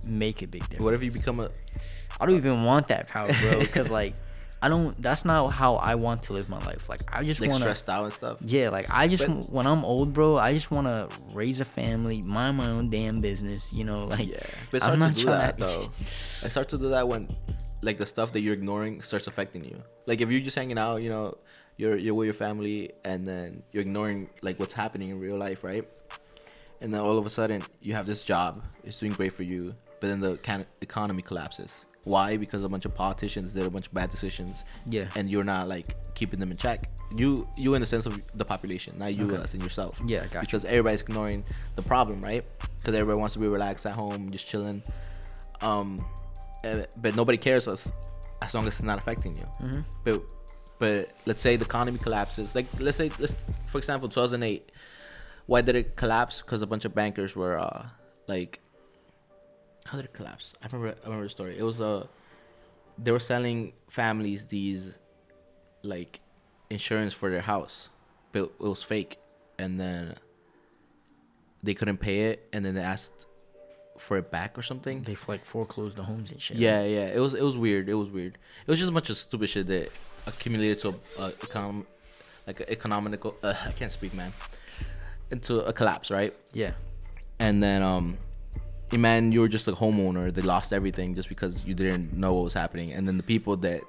make a big difference. What if you become I don't even want that power, bro, because like, I don't. That's not how I want to live my life. Like I just Like want to. stressed out and stuff. Yeah, like I just But- when I'm old, bro, I just want to raise a family, mind my own damn business. You know, like Yeah, but I'm start not to do trying that though. I start to do that when, like, the stuff that you're ignoring starts affecting you. Like if you're just hanging out, you know, you're with your family, and then you're ignoring like what's happening in real life, right? And then all of a sudden you have this job, it's doing great for you, but then the economy collapses. Why? Because a bunch of politicians did a bunch of bad decisions. Yeah. And you're not like keeping them in check. You in the sense of the population, not you Okay. as in yourself. Yeah, I got Because everybody's ignoring the problem, right? Because everybody wants to be relaxed at home, just chilling. But nobody cares as long as it's not affecting you. Mm-hmm. But let's say the economy collapses. Like let's for example 2008. Why did it collapse? Because a bunch of bankers were like, how did it collapse? I remember the story. It was they were selling families these like insurance for their house, but it was fake, and then they couldn't pay it, and then they asked for it back or something. They like foreclosed the homes and shit. Yeah, yeah. It was weird. It was weird. It was just a bunch of stupid shit that accumulated to economical. I can't speak, man. Into a collapse, right? Yeah. And then imagine you were just a homeowner that lost everything just because you didn't know what was happening, and then the people that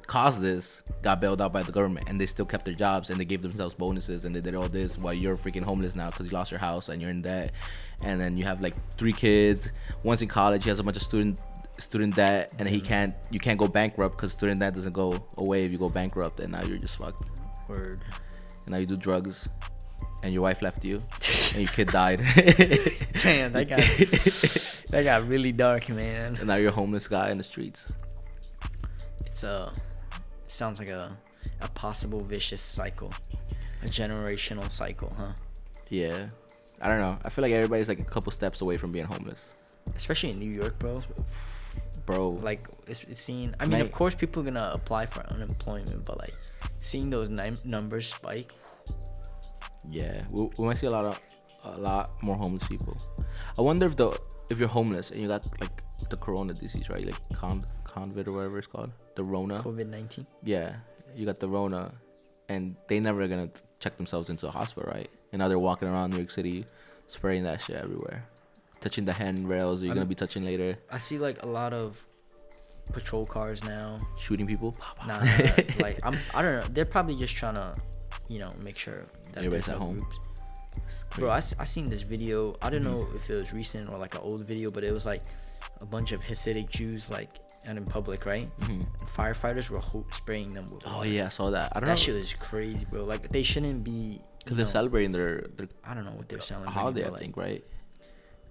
caused this got bailed out by the government, and they still kept their jobs, and they gave themselves bonuses, and they did all this while you're freaking homeless now because you lost your house and you're in debt, and then you have like 3 kids. One's in college, he has a bunch of student debt, and you can't go bankrupt because student debt doesn't go away if you go bankrupt, and now you're just fucked. Word. And now you do drugs, and your wife left you, and your kid died. Damn, that got really dark, man. And now you're a homeless guy in the streets. It's sounds like a possible vicious cycle, a generational cycle, huh? Yeah, I don't know. I feel like everybody's like a couple steps away from being homeless, Especially in New York, bro. Like it's seen. I mean, of course, people are gonna apply for unemployment, but like seeing those numbers spike. Yeah, we might see a lot more homeless people. I wonder if you're homeless and you got like the corona disease, right? Like COVID or whatever it's called, the Rona. COVID-19. Yeah, you got the Rona, and they never gonna check themselves into a hospital, right? And now they're walking around New York City, spraying that shit everywhere, touching the handrails you're gonna be touching later. I see like a lot of patrol cars now. Shooting people. Nah, like I don't know. They're probably just trying to, make sure that Everybody's there's at no home. groups. Bro, I seen this video. I don't know if it was recent or like an old video, but it was like a bunch of Hasidic Jews like out in public, right? Firefighters were spraying them with Oh water. yeah, I saw that. I don't know. That shit was crazy, bro. Like they shouldn't be. Because they're celebrating their I don't know what they're celebrating. holiday, but, I like, think, right?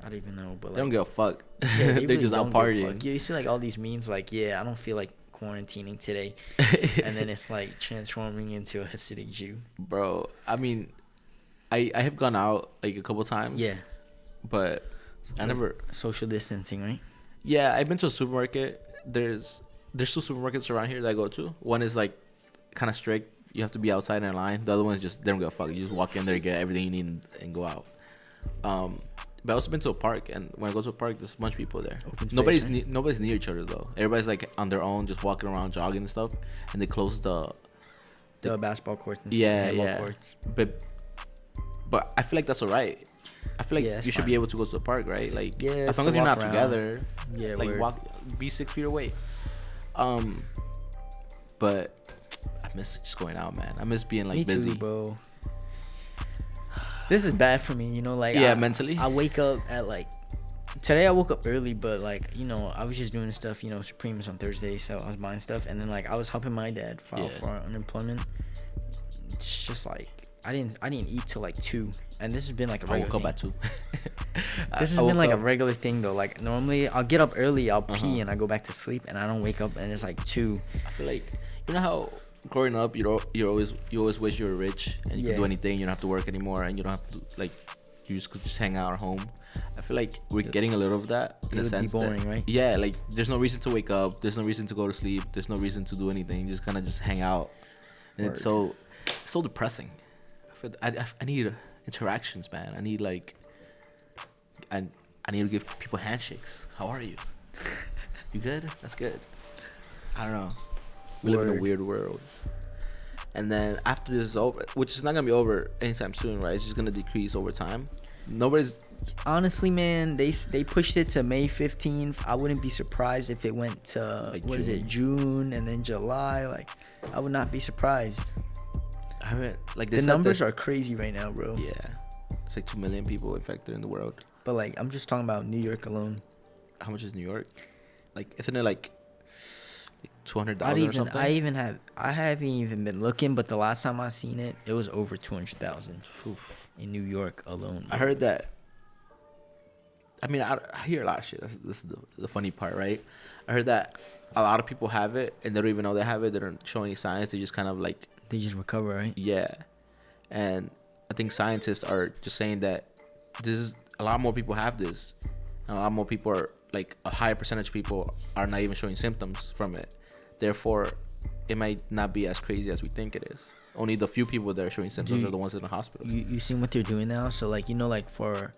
I don't even know, but They don't give a fuck. yeah, They're they really just out don't give a partying. fuck. Yeah, you see like all these memes like, yeah, I don't feel like quarantining today, and then it's like transforming into a Hasidic Jew. Bro, I mean, I have gone out like a couple times. Yeah, But I never. social distancing, right? Yeah, I've been to a supermarket. There's 2 supermarkets around here that I go to. One is like kind of strict. You have to be outside in a line. The other one is just they don't give a fuck. You just walk in there, get everything you need, and go out. But I also been to a park, and when I go to a park, there's a bunch of people there. Open space, Nobody's right? nobody's near each other though. Everybody's like on their own, just walking around, jogging and stuff. And they close the basketball courts and yeah. courts. But I feel like that's alright. I feel like Yeah, you should fine. be able to go to the park, right? Like Yeah, as long to as you're walk not around. together. Yeah, Like word. be 6 feet away. But I miss just going out, man. I miss being like Me busy. too, bro. This is bad for me, like Yeah, mentally. I wake up at like today. I woke up early, but like I was just doing stuff. Supreme is on Thursday, so I was buying stuff, and then like I was helping my dad file for unemployment. It's just like I didn't eat till like 2, and this has been like a I regular woke up thing. at 2. This has been like a regular thing though. Like normally I'll get up early, I'll pee, and I go back to sleep, and I don't wake up, and it's like 2. I feel like you know how growing up you always wish you were rich and you could do anything. You don't have to work anymore, and you don't have to like you just could just hang out at home. I feel like we're getting a little of that in It a would be sense boring, that, right? Yeah, like there's no reason to wake up. There's no reason to go to sleep. There's no reason to do anything. You just kind of just hang out, and it's so depressing. I need interactions, man. I need like I need to give people handshakes. How are you? You good? That's good. I don't know. We live in a weird world. And then after this is over, which is not gonna be over anytime soon, right? It's just gonna decrease over time. Nobody's honestly, man. They pushed it to May 15th. I wouldn't be surprised if it went to like what is it, June and then July. Like, I would not be surprised. I haven't like the numbers are crazy right now, bro. Yeah, it's like 2 million people infected in the world. But like, I'm just talking about New York alone. How much is New York? Like, isn't it like 200,000 or something? I haven't even been looking, but the last time I seen it, it was over 200,000 in New York alone. I heard that. I mean, I hear a lot of shit. This is the funny part, right? I heard that a lot of people have it and they don't even know they have it. They don't show any signs. They just kind of like. They just recover, right? Yeah, and I think scientists are just saying that this is a lot more people have this, and a lot more people are like a higher percentage of people are not even showing symptoms from it. Therefore, it might not be as crazy as we think it is. Only the few people that are showing symptoms are the ones in the hospital. You seen what they're doing now? So like, you know, like for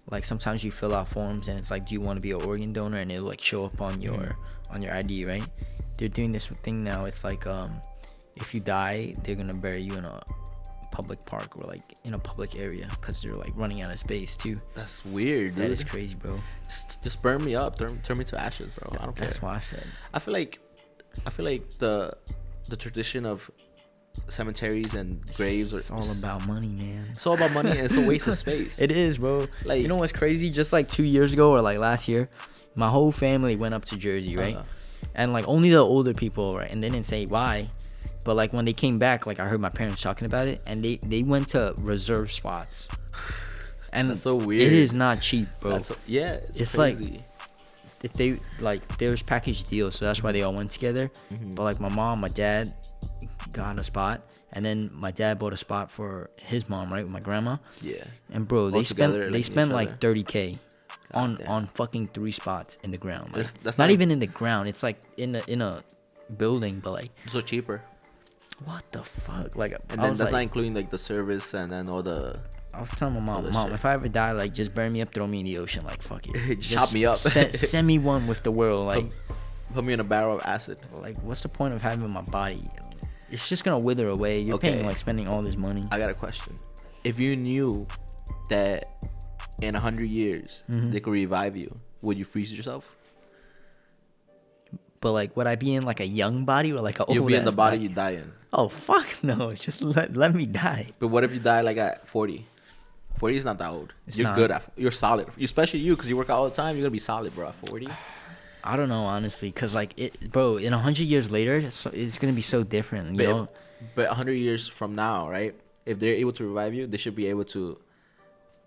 like sometimes you fill out forms and it's like, do you want to be an organ donor, and it'll like show up on your ID, right? They're doing this thing now. It's like if you die, they're gonna bury you in a public park or like in a public area because they're like running out of space too. That's weird, dude. That is crazy, bro. Just burn me up, turn me to ashes, bro. I don't care. That's why I said. I feel like the tradition of cemeteries and graves it's all about money, man. It's all about money and it's a waste of space. It is, bro. Like, you know what's crazy? Just like 2 years ago or like last year, my whole family went up to Jersey, right? And like only the older people, right? And they didn't say why. But like when they came back, like I heard my parents talking about it, and they went to reserve spots. And that's so weird. It is not cheap, bro. It's crazy. Like if they like there was package deals, so that's why they all went together. But like my mom, my dad got a spot, and then my dad bought a spot for his mom, right, with my grandma. Yeah. And bro, they spent like $30K on fucking 3 spots in the ground. Like, that's not even in the ground. It's like in a building, but like so cheaper. What the fuck? Like, and then that's not including like the service and then all the. I was telling my mom, if I ever die, like just burn me up, throw me in the ocean, like fuck it, just chop me up, send me one with the world, like put me in a barrel of acid. Like, what's the point of having my body? It's just gonna wither away. You're paying like spending all this money. I got a question. If you knew that in 100 years they could revive you, would you freeze yourself? But like, would I be in like a young body or like a old? You'll be in the body you die in. Oh fuck no! Just let me die. But what if you die like at 40? 40 is not that old. You're solid. Especially you, because you work out all the time. You're gonna be solid, bro. At 40. I don't know, honestly, cause like bro. In 100 years later, it's gonna be so different. You know? But 100 years from now, right? If they're able to revive you, they should be able to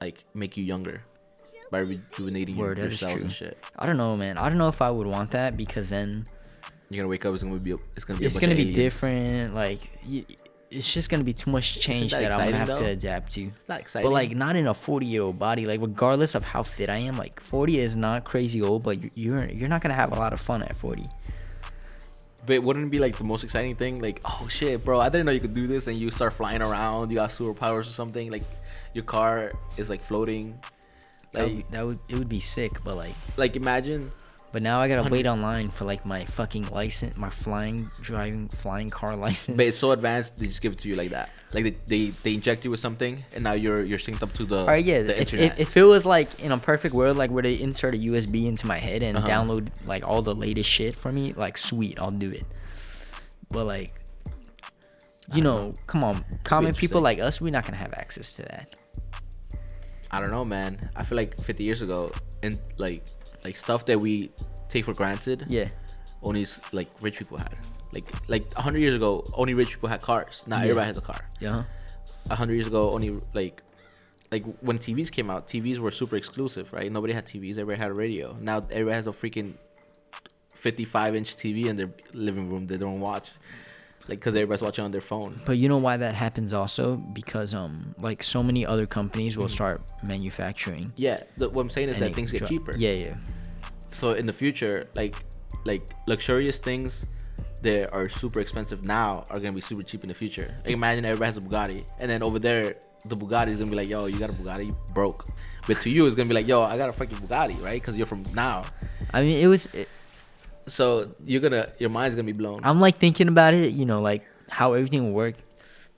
like make you younger by rejuvenating your cells and shit. I don't know, man. I don't know if I would want that, because then you're gonna wake up. It's gonna be different. Like it's just gonna be too much change that I'm gonna have to adapt to. Not exciting. But like not in a 40-year-old body. Like regardless of how fit I am, like 40 is not crazy old, but you're not gonna have a lot of fun at 40. But wouldn't it be like the most exciting thing? Like, oh shit, bro, I didn't know you could do this, and you start flying around. You got superpowers or something. Like your car is like floating. Like it would be sick, but like imagine. But now I gotta wait online for like my fucking license, my flying car license. But it's so advanced, they just give it to you like that. Like they inject you with something, and now you're synced up to the. All right, yeah. The internet. If it was like in a perfect world, like where they insert a USB into my head and download like all the latest shit for me, like sweet, I'll do it. But like, you know, come on, common people like us, we're not gonna have access to that. I don't know, man. I feel like 50 years ago, and like stuff that we take for granted, only like rich people had. Like 100 years ago, only rich people had cars. Now everybody has a car. 100 years ago, only like when TVs came out, TVs were super exclusive, right? Nobody had TVs. Everybody had a radio. Now everybody has a freaking 55-inch TV in their living room they don't watch. Like, because everybody's watching on their phone. But you know why that happens also? Because like so many other companies will start manufacturing. Yeah, what I'm saying is that things get cheaper. Yeah. So in the future, like luxurious things that are super expensive now are gonna be super cheap in the future. Like, imagine everybody has a Bugatti, and then over there the Bugatti is gonna be like, yo, you got a Bugatti, you broke. But to you, it's gonna be like, yo, I got a fucking Bugatti, right? Because you're from now. I mean, So your mind's gonna be blown. I'm like thinking about it, you know, like how everything will work.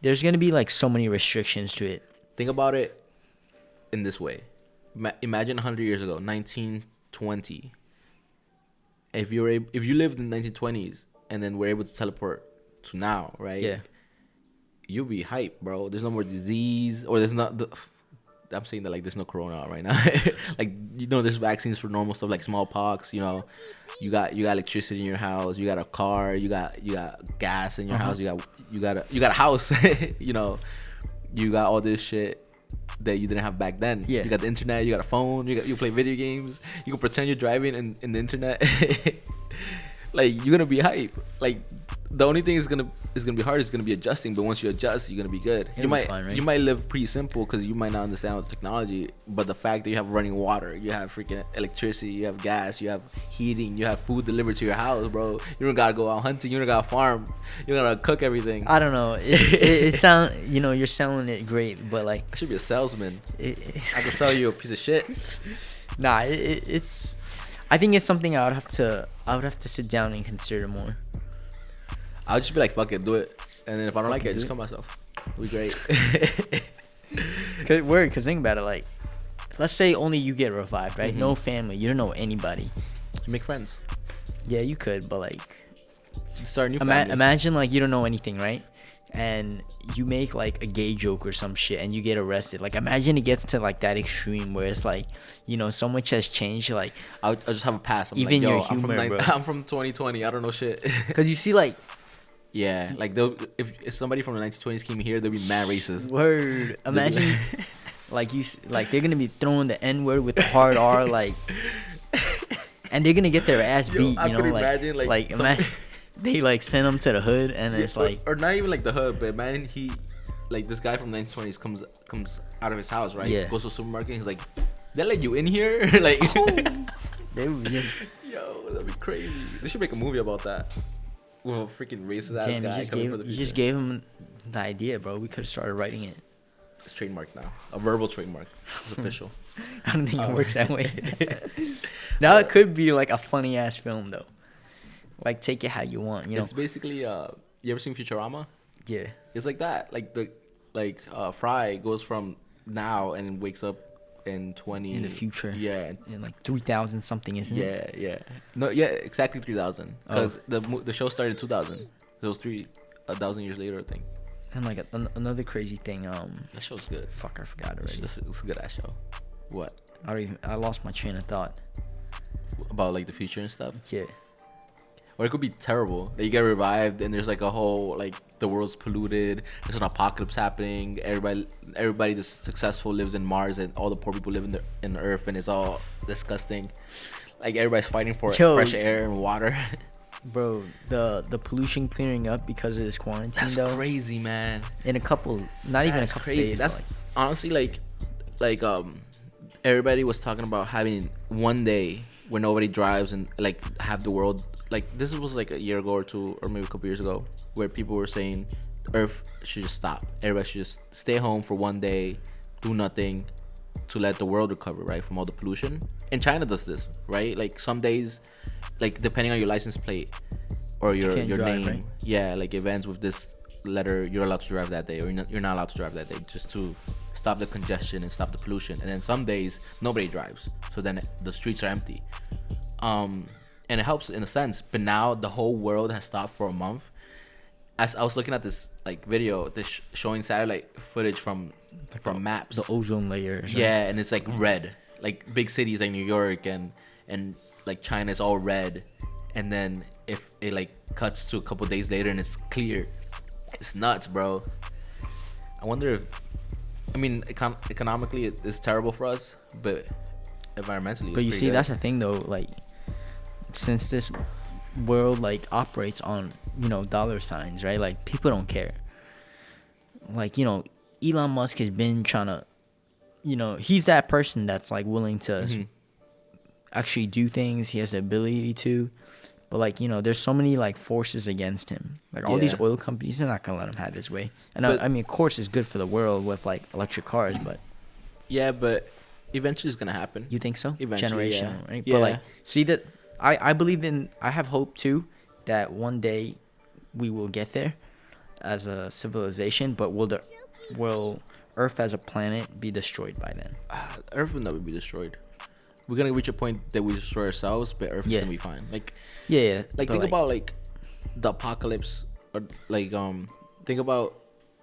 There's gonna be like so many restrictions to it. Think about it in this way. Imagine 100 years ago, 1920. If you lived in the 1920s and then were able to teleport to now, right? Yeah. You'll be hyped, bro. There's no more disease, or there's not. I'm saying that like there's no corona right now. Like, you know, there's vaccines for normal stuff like smallpox. You know, you got electricity in your house. You got a car. You got gas in your house. You got a house. You know, you got all this shit that you didn't have back then. Yeah. You got the internet. You got a phone. You play video games. You can pretend you're driving in the internet. Like, you're gonna be hype. Like, the only thing is gonna be hard is gonna be adjusting. But once you adjust, you're gonna be good. It'll be fine, right? You might live pretty simple because you might not understand the technology. But the fact that you have running water, you have freaking electricity, you have gas, you have heating, you have food delivered to your house, bro. You don't gotta go out hunting. You don't gotta farm. You don't gotta cook everything. I don't know. It sound, you know, you're selling it great, but like I should be a salesman. I can sell you a piece of shit. Nah, it's. I think it's something I would have to sit down and consider more. I'll just be like, fuck it, do it. And then if I don't like it, just kill myself. It'll be great. Cause think about it, like, let's say only you get revived, right? No family, you don't know anybody. You make friends. Yeah, you could, but like, Start a new family. imagine like you don't know anything, right? And you make like a gay joke or some shit and you get arrested. Like, imagine it gets to like that extreme where it's like, you know, so much has changed. Like, I'll just have a pass. I'm even like, your humor, bro. I'm from 2020. I don't know shit. Cause you see, like, yeah, like if somebody from the 1920s came here, they'd be mad racist. Word. Imagine, like they're gonna be throwing the N word with the hard R, like, and they're gonna get their ass beat. You know, like imagine they like send them to the hood, and it's like, or not even like the hood, but man, like this guy from the 1920s comes out of his house, right? Yeah. Goes to a supermarket. And he's like, "They let you in here?" Like, they would just, yo, that'd be crazy. They should make a movie about that. Well, freaking racist ass guy coming for the future. You just gave him the idea, bro. We could have started writing it. It's trademarked now. A verbal trademark. It's official. I don't think it works that way. Now it could be like a funny ass film though. Like, take it how you want, you know. It's basically you ever seen Futurama? Yeah. It's like that. Like Fry goes from now and wakes up in the future. Yeah. In like 3000 something, isn't it? Yeah. No, yeah, exactly 3000. Because the show started in 2000. So it was 1,000 years later, I think. And like another crazy thing. That show's good. Fuck, I forgot already. It's a good ass show. What? I lost my train of thought. About like the future and stuff. Yeah. Or it could be terrible. That you get revived and there's like a whole, like, the world's polluted. There's an apocalypse happening. Everybody that's successful lives in Mars and all the poor people live in the Earth, and it's all disgusting. Like, everybody's fighting for fresh air and water. Bro, the pollution clearing up because of this quarantine. That's crazy, man. In a couple, not even a couple days. That's honestly like everybody was talking about having one day where nobody drives and like have the world. Like, this was like a year ago or two, or maybe a couple years ago, where people were saying Earth should just stop. Everybody should just stay home for one day, do nothing, to let the world recover, right, from all the pollution. And China does this, right? Like, some days, like, depending on your license plate or your drive, name, right? yeah, like, it ends with this letter, you're allowed to drive that day, or you're not allowed to drive that day, just to stop the congestion and stop the pollution. And then some days nobody drives, so then the streets are empty. And it helps in a sense, but now the whole world has stopped for a month. As I was looking at this like video, this showing satellite footage from maps, the ozone layer. Yeah, and it's like red, like big cities like New York and like China is all red, and then if it like cuts to a couple days later and it's clear, it's nuts, bro. I wonder if, I mean, economically it's terrible for us, but environmentally. But you see, that's the thing though, like, since this world like operates on, you know, dollar signs, right? Like, people don't care. Like, you know, Elon Musk has been trying to, you know, he's that person that's like willing to actually do things. He has the ability to, but like, you know, there's so many like forces against him. Like, all these oil companies, they're not gonna let him have his way. And I mean, of course, it's good for the world with like electric cars, but yeah, but eventually it's gonna happen. You think so? Eventually, generational, right? Yeah. But like, see that I believe in. I have hope too that one day we will get there as a civilization. But will Earth as a planet be destroyed by then? Earth will never be destroyed. We're gonna reach a point that we destroy ourselves, but Earth is gonna be fine. Like Yeah. like think about like the apocalypse, or like think about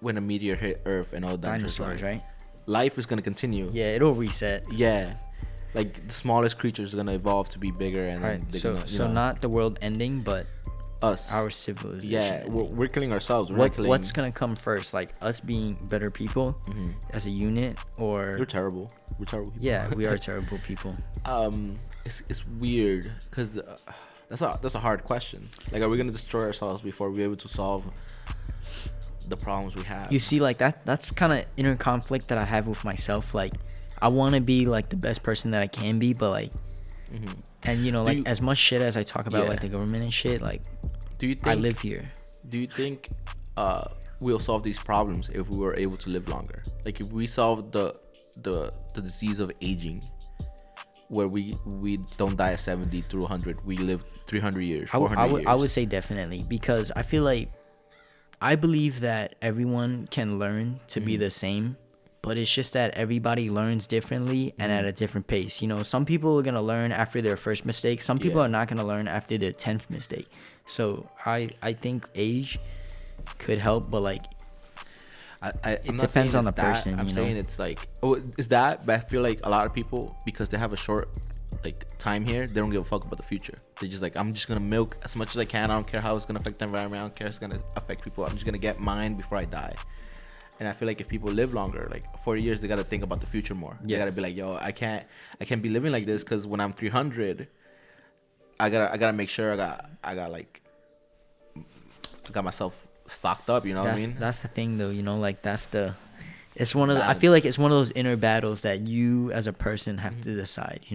when a meteor hit Earth and all dinosaurs, right? Life is gonna continue. Yeah, it'll reset. Yeah, like the smallest creatures are gonna evolve to be bigger, and Right. then So not the world ending, but us, our civilization. Yeah, we're killing ourselves. What's gonna come first? Like us being better people as a unit, or we're terrible. We're terrible people. Yeah, we are terrible people. It's weird because that's a hard question. Like, are we gonna destroy ourselves before we're able to solve the problems we have? You see, like that's kind of inner conflict that I have with myself. Like, I want to be like the best person that I can be, but like, and like as much shit as I talk about like the government and shit, like, do you think I live here? Do you think we'll solve these problems if we were able to live longer? Like, if we solve the disease of aging, where we don't die at 70 through 100, we live 300 years, 400 years. I would say definitely, because I feel like I believe that everyone can learn to be the same, but it's just that everybody learns differently and at a different pace. Some people are going to learn after their first mistake. Some people are not going to learn after their 10th mistake. So I think age could help, but like, it depends on the person. I'm saying it's like, is that? But I feel like a lot of people, because they have a short like time here, they don't give a fuck about the future. They're just like, I'm just gonna milk as much as I can. I don't care how it's gonna affect the environment. I don't care if it's gonna affect people. I'm just gonna get mine before I die. And I feel like if people live longer, like 40 years, they gotta think about the future more. They gotta be like, yo, I can't be living like this, because when I'm 300, I gotta make sure I got myself stocked up. You know what I mean? That's the thing, though. Like it's one of the, I feel like it's one of those inner battles that you as a person have to decide.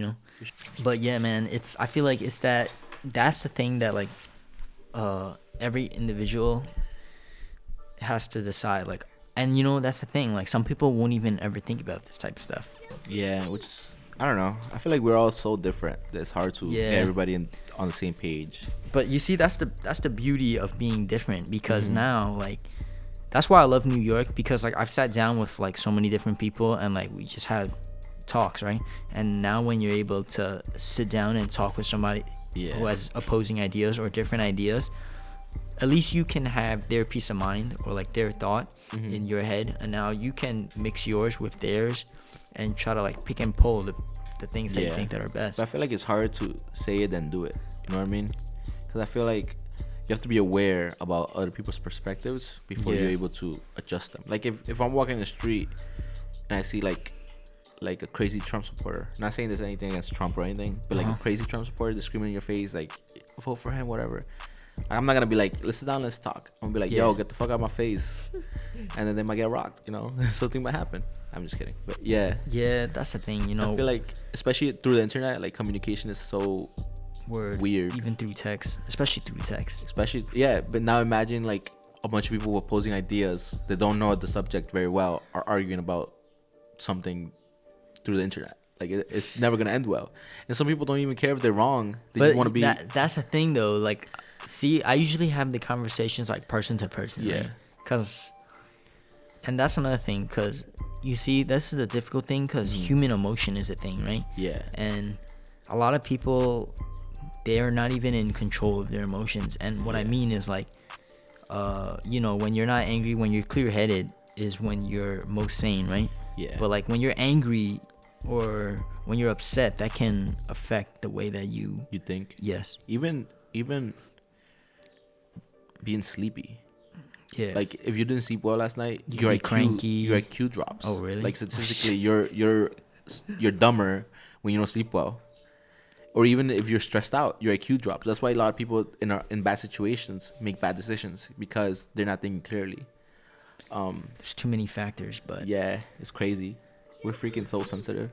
But yeah, man, I feel like it's that's the thing that like every individual has to decide. Like, and that's the thing. Like, some people won't even ever think about this type of stuff. Yeah, which I don't know. I feel like we're all so different that it's hard to get everybody on the same page. But you see, that's the beauty of being different, because now, like, that's why I love New York, because like I've sat down with like so many different people and like we just had talks, right? And now when you're able to sit down and talk with somebody who has opposing ideas or different ideas, at least you can have their peace of mind or like their thought in your head, and now you can mix yours with theirs and try to like pick and pull the things that you think that are best. But I feel like it's hard to say it and do it. You know what I mean? Because I feel like you have to be aware about other people's perspectives before you're able to adjust them. Like if I'm walking in the street and I see like a crazy Trump supporter, not saying there's anything against Trump or anything, but like a crazy Trump supporter that's screaming in your face like, vote for him, whatever. I'm not gonna be like, let's sit down, let's talk. I'm gonna be like, yo, get the fuck out of my face. And then they might get rocked, something might happen. I'm just kidding. But yeah, that's the thing. I feel like, especially through the internet, like communication is so weird, even through text, especially but now imagine like a bunch of people opposing ideas that don't know the subject very well are arguing about something through the internet. Like, it's never gonna end well. And some people don't even care if they're wrong. They just want to be. That's the thing, though. Like, see, I usually have the conversations like person to person. Yeah. Right? And that's another thing, because you see, this is the difficult thing, because human emotion is a thing, right? Yeah. And a lot of people, they are not even in control of their emotions. And what I mean is like, when you're not angry, when you're clear-headed is when you're most sane, right? Yeah. But like when you're angry or when you're upset, that can affect the way that you think. Yes. Even being sleepy. Yeah. Like, if you didn't sleep well last night, you're cranky. Your IQ drops. Oh, really? Like, statistically, you're dumber when you don't sleep well. Or even if you're stressed out, your IQ drops. That's why a lot of people in bad situations make bad decisions, because they're not thinking clearly. There's too many factors, but yeah, it's crazy. We're freaking so sensitive.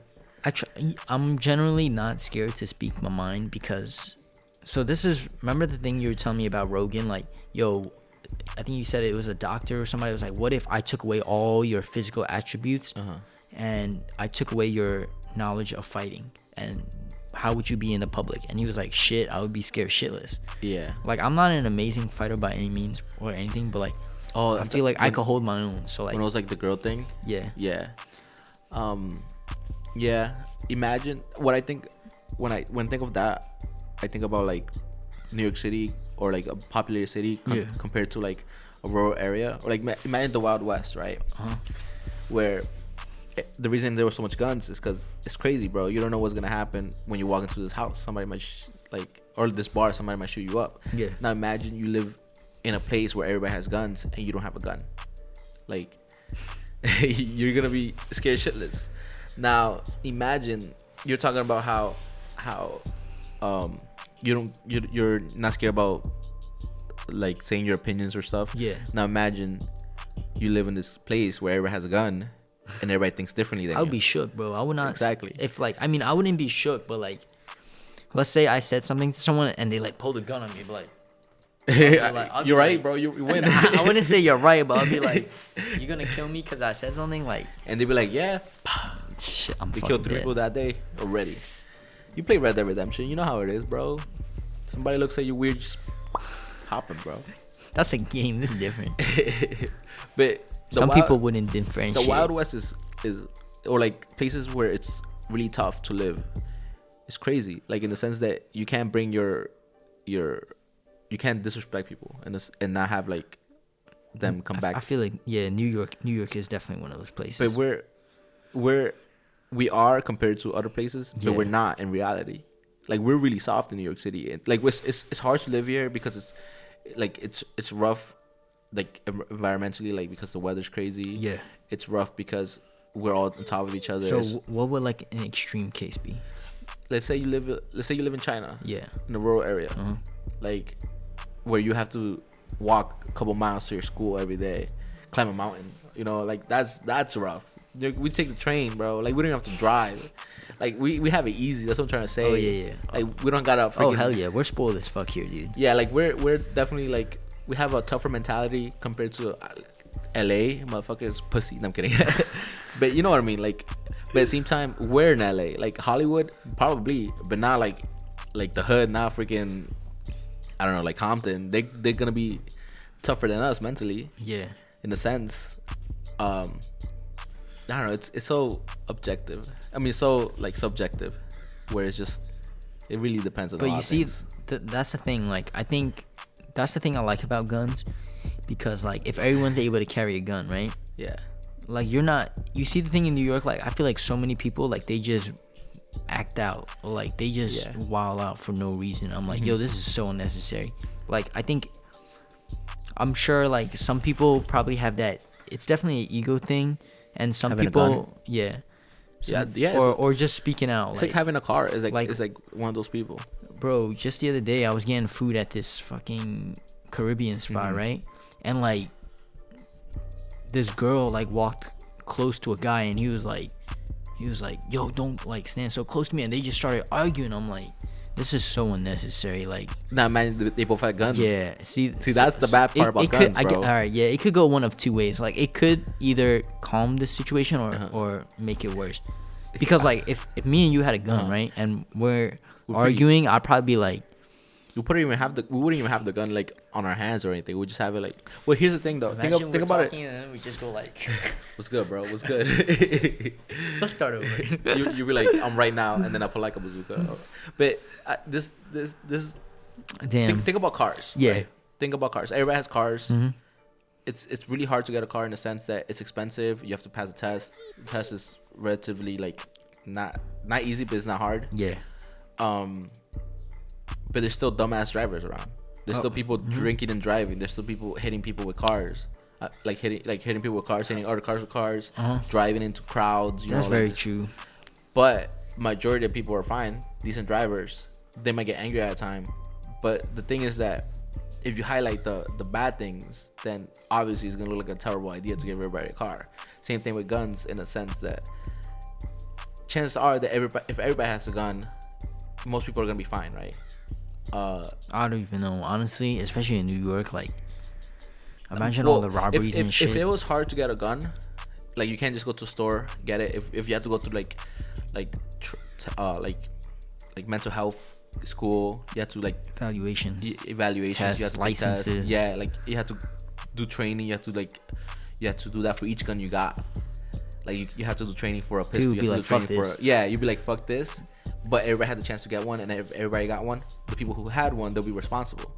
I'm generally not scared to speak my mind, because remember the thing you were telling me about Rogan? Like, yo, I think you said it was a doctor or somebody was like, what if I took away all your physical attributes and I took away your knowledge of fighting? And how would you be in the public? And he was like, shit, I would be scared shitless. Yeah. Like, I'm not an amazing fighter by any means or anything, but like, I feel like I could hold my own. So like, when it was like the girl thing. yeah. Yeah. Imagine what I think when I think of that, I think about like New York City or like a populated city compared to like a rural area, or like imagine the Wild West, right? Where the reason there were so much guns is because it's crazy, bro. You don't know what's gonna happen when you walk into this house. Somebody might or this bar, somebody might shoot you up. Yeah. Now imagine you live in a place where everybody has guns and you don't have a gun. Like, you're gonna be scared shitless. Now imagine you're talking about how you're not scared about like saying your opinions or stuff. Yeah. Now imagine you live in this place where everybody has a gun and everybody thinks differently than I would you. be shook, bro. I would not. Exactly. If like, I mean, I wouldn't be shook, but like, let's say I said something to someone and they like pulled a gun on me, but like, you're right, bro. You win. I wouldn't say you're right, but I'll be like, you're gonna kill me because I said something, like. And they'd be like, yeah. Shit, I'm They fucking killed 3 dead. people that day already. You play Red Dead Redemption, you know how it is, bro. Somebody looks at you weird, just hopping, bro. That's a game. This is different. But Some people wouldn't differentiate. The Wild West is or like places where it's really tough to live. It's crazy, like in the sense that you can't bring your you can't disrespect people and not have like them come back. I feel like New York is definitely one of those places. But we are compared to other places, but we're not in reality. Like, we're really soft in New York City. And like, it's hard to live here because it's rough, like environmentally, like because the weather's crazy. Yeah. It's rough because we're all on top of each other. So what would like an extreme case be? Let's say you live in China. Yeah. In a rural area, like where you have to walk a couple miles to your school every day, climb a mountain. You know, like that's rough. We take the train, bro. Like, we don't even have to drive. Like, we have it easy. That's what I'm trying to say. Oh yeah. Like, we don't gotta. Oh hell yeah, we're spoiled as fuck here, dude. Yeah, like we're definitely like, we have a tougher mentality compared to LA. Motherfuckers pussy. No, I'm kidding. But you know what I mean. Like, but at the same time, we're in LA. Like Hollywood, probably, but not like the hood. Not freaking. I don't know, like Compton. They're gonna be tougher than us mentally. Yeah. In a sense. I don't know. It's so objective. I mean, so like subjective, where it's just, it really depends on. But you see, that's the thing. Like, I think that's the thing I like about guns, because like if everyone's able to carry a gun, right? Yeah. Like, you're not. You see the thing in New York. Like, I feel like so many people, like, they just act out, or like they just wild out for no reason. I'm like, yo, this is so unnecessary. Like, I'm sure like some people probably have that. It's definitely an ego thing. And some having people, or just speaking out. It's like having a car. It's like one of those people. Bro, just the other day I was getting food at this fucking Caribbean spot, right? And like, this girl like walked close to a guy, and he was like, yo, don't like stand so close to me. And they just started arguing. I'm like, this is so unnecessary. Like, nah, man, they both had guns. Yeah, see, that's the bad part about guns, bro. All right, yeah, it could go one of two ways. Like, it could either calm the situation or make it worse. Because like, if me and you had a gun, right, and we're arguing, I'd probably be like, we wouldn't even have the gun like on our hands or anything. We just have it like. Well, here's the thing though. Think about it. And then we just go like, what's good, bro? What's good? Let's start over. You be like, I'm right now, and then I put like a bazooka. But this. Damn. Think about cars. Yeah. Right? Think about cars. Everybody has cars. Mm-hmm. It's really hard to get a car in the sense that it's expensive. You have to pass the test. The test is relatively like not easy, but it's not hard. Yeah. But there's still dumbass drivers around. There's still people drinking and driving. There's still people hitting people with cars, hitting people with cars, hitting other cars with cars, driving into crowds. That's very true. But majority of people are fine, decent drivers. They might get angry at a time, but the thing is that if you highlight the bad things, then obviously it's gonna look like a terrible idea to give everybody a car. Same thing with guns, in a sense that chances are that if everybody has a gun, most people are gonna be fine, right? I don't even know, honestly, especially in New York. Like, imagine all the robberies and shit. If it was hard to get a gun, like, you can't just go to a store get it. If you have to go to like like mental health school. You had to like Evaluations. Evaluations. Tests, you had to take licenses. tests. Yeah, like you had to do training. You had to do that for each gun you got. Like you had to do training for a pistol. People You be had to like, do training "Fuck for you'd be like, fuck this. But everybody had the chance to get one, and if everybody got one, the people who had one, they'll be responsible,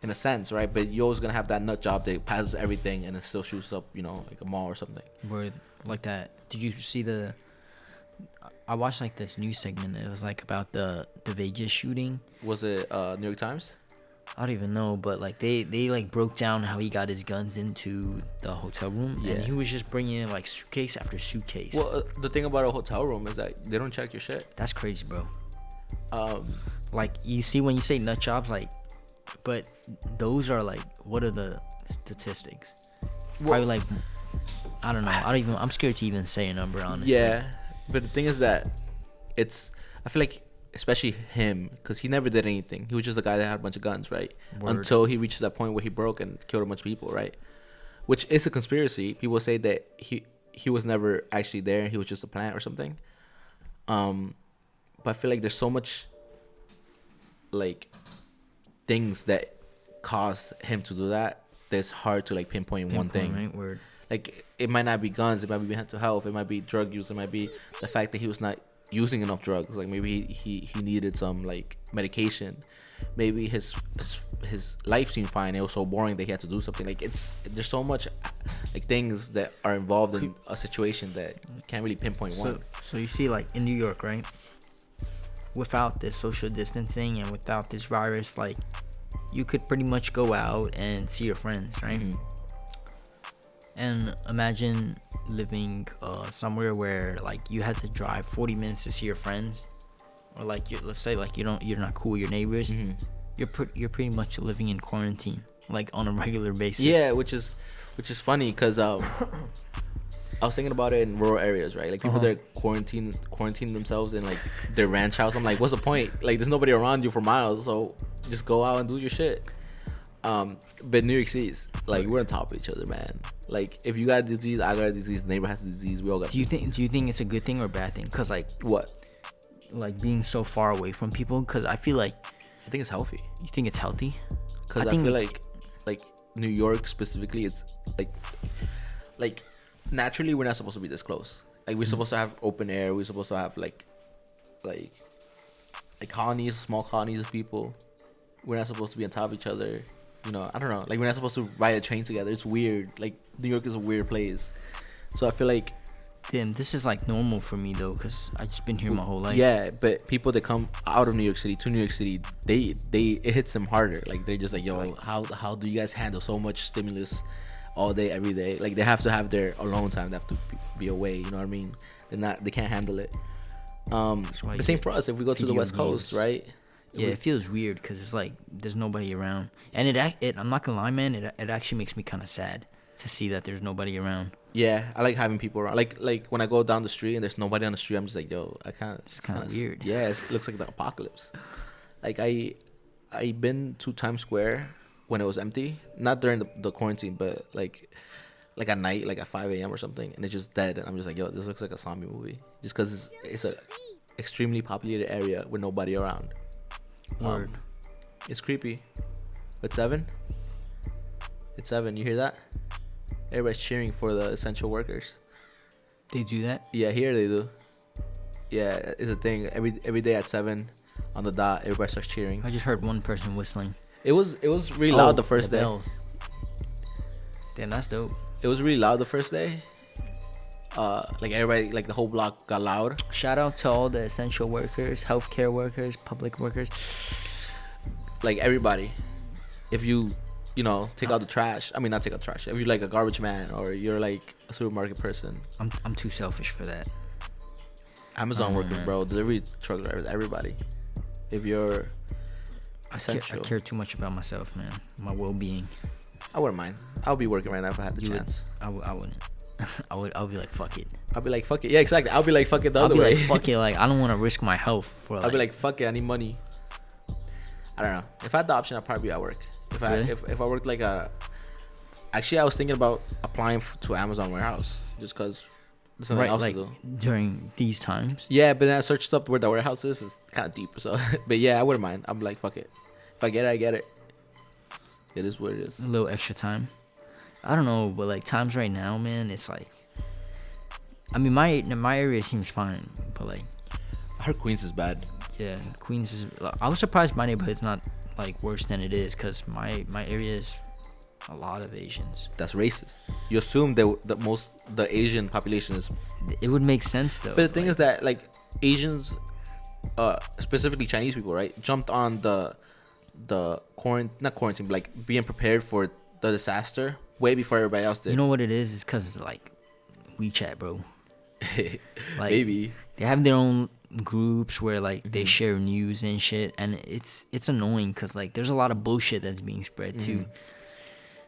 in a sense, right? But you're always gonna have that nut job that passes everything and it still shoots up, like a mall or something. Word, like that. Did you see the? I watched like this news segment. It was like about the Vegas shooting. Was it New York Times? I don't even know, but like they like broke down how he got his guns into the hotel room, and he was just bringing in like suitcase after suitcase. Well, the thing about a hotel room is that they don't check your shit. That's crazy, bro. Like you see when you say nut jobs, like, but those are like, what are the statistics? Probably like, I don't know. I'm scared to even say a number, honestly. Yeah, but the thing is that I feel like, especially him, because he never did anything. He was just a guy that had a bunch of guns, right? Word. Until he reaches that point where he broke and killed a bunch of people, right? Which is a conspiracy. People say that he was never actually there. He was just a plant or something. But I feel like there's so much like things that caused him to do that. That's hard to like pinpoint one thing. Right? Word. Like it might not be guns. It might be mental health. It might be drug use. It might be the fact that he was not using enough drugs. Like maybe he needed some like medication. Maybe his life seemed fine. It was so boring that he had to do something. Like there's so much like things that are involved in a situation that you can't really pinpoint one. So you see, like in New York, right? Without this social distancing and without this virus, like you could pretty much go out and see your friends, right? Mm-hmm. And imagine living somewhere where like you had to drive 40 minutes to see your friends, or like let's say like you're not cool with your neighbors. Mm-hmm. You're pretty much living in quarantine, like on a regular basis. Yeah, which is funny because I was thinking about it in rural areas, right? Like people that quarantine themselves in like their ranch house. I'm like, what's the point? Like there's nobody around you for miles, so just go out and do your shit. But New York City's like we're on top of each other, man. Like if you got a disease, I got a disease, the neighbor has a disease, we all got. Do you think it's a good thing or a bad thing? Cause like what? Like being so far away from people. Cause I feel like. I think it's healthy. You think it's healthy? Cause I feel like New York specifically, it's like naturally we're not supposed to be this close. Like we're supposed to have open air. We're supposed to have like colonies, small colonies of people. We're not supposed to be on top of each other. I don't know. Like we're not supposed to ride a train together. It's weird. Like New York is a weird place. So I feel like. Damn, this is like normal for me though, cause I just been here my whole life. Yeah, but people that come out of New York City to New York City, it hits them harder. Like they're just like, yo, how do you guys handle so much stimulus all day, every day? Like they have to have their alone time. They have to be away. You know what I mean? They can't handle it. The same for us if we go to the West Coast, right? Yeah, it feels weird because it's like there's nobody around, and it I'm not gonna lie, man. It actually makes me kind of sad to see that there's nobody around. Yeah, I like having people around. Like when I go down the street and there's nobody on the street, I'm just like, yo, I can't. It's kind of weird. Yeah, it looks like the apocalypse. Like I been to Times Square when it was empty, not during the quarantine, but like at night, like at 5 a.m. or something, and it's just dead. And I'm just like, yo, this looks like a zombie movie, just because it's a extremely populated area with nobody around. Word. It's creepy. But 7. It's 7. You hear that? Everybody's cheering for the essential workers. They do that? Yeah, here they do. Yeah, it's a thing. Every day at 7 on the dot, everybody starts cheering. I just heard one person whistling. It was really loud the first day. Bells. Damn, that's dope. It was really loud the first day. Like everybody, like the whole block got loud. Shout out to all the essential workers, healthcare workers, public workers. Like everybody. If you take out the trash. I mean, not take out the trash. If you're like a garbage man or you're like a supermarket person. I'm too selfish for that. Amazon workers, bro. Delivery truck drivers, everybody. If you're essential. I care too much about myself, man. My well-being. I wouldn't mind. I would be working right now if I had the chance. I wouldn't. I'll be like, fuck it. I'll be like, fuck it. Yeah, exactly. I'll be like, fuck it the other way. I'll be like, fuck it. Like, I don't want to risk my health for. I'll be like, fuck it. I need money. I don't know. If I had the option, I'd probably be at work. If I worked like actually I was thinking about applying to Amazon warehouse just because There's something right, else like to do. during these times. Yeah, but then I searched up where the warehouse is. It's kind of deep. So, but yeah, I wouldn't mind. I'm like, fuck it. If I get it, I get it. It is what it is. A little extra time. I don't know, but like times right now, man, it's like. I mean, my area seems fine, but like. I heard Queens is bad. Yeah, Queens is. I was surprised my neighborhood's not like worse than it is, cause my area is a lot of Asians. That's racist. You assume that the Asian population is. It would make sense though. But the thing is that like Asians, specifically Chinese people, right, jumped on the not quarantine, but like being prepared for the disaster way before everybody else did. You know what it is? It's cause it's like WeChat, bro. Like, maybe they have their own groups where like they share news and shit, and it's annoying because like there's a lot of bullshit that's being spread too.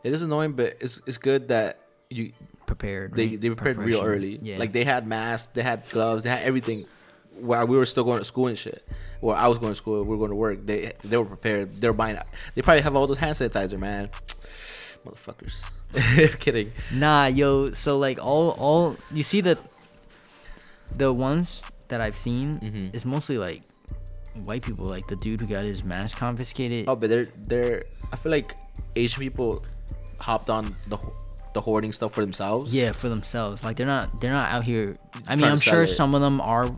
It is annoying, but it's good that you Prepared. they prepared real early. Yeah. Like they had masks, they had gloves, they had everything while we were still going to school and shit. Or I was going to school, we were going to work. They were prepared. They were buying. They probably have all those hand sanitizer, man. Motherfuckers. Kidding. Nah, yo. So like all you see the ones that I've seen is mostly like white people. Like the dude who got his mask confiscated. Oh, but they're. I feel like Asian people hopped on the hoarding stuff for themselves. Yeah, for themselves. Like they're not out here. I mean, Trying to I'm sell sure it. some of them are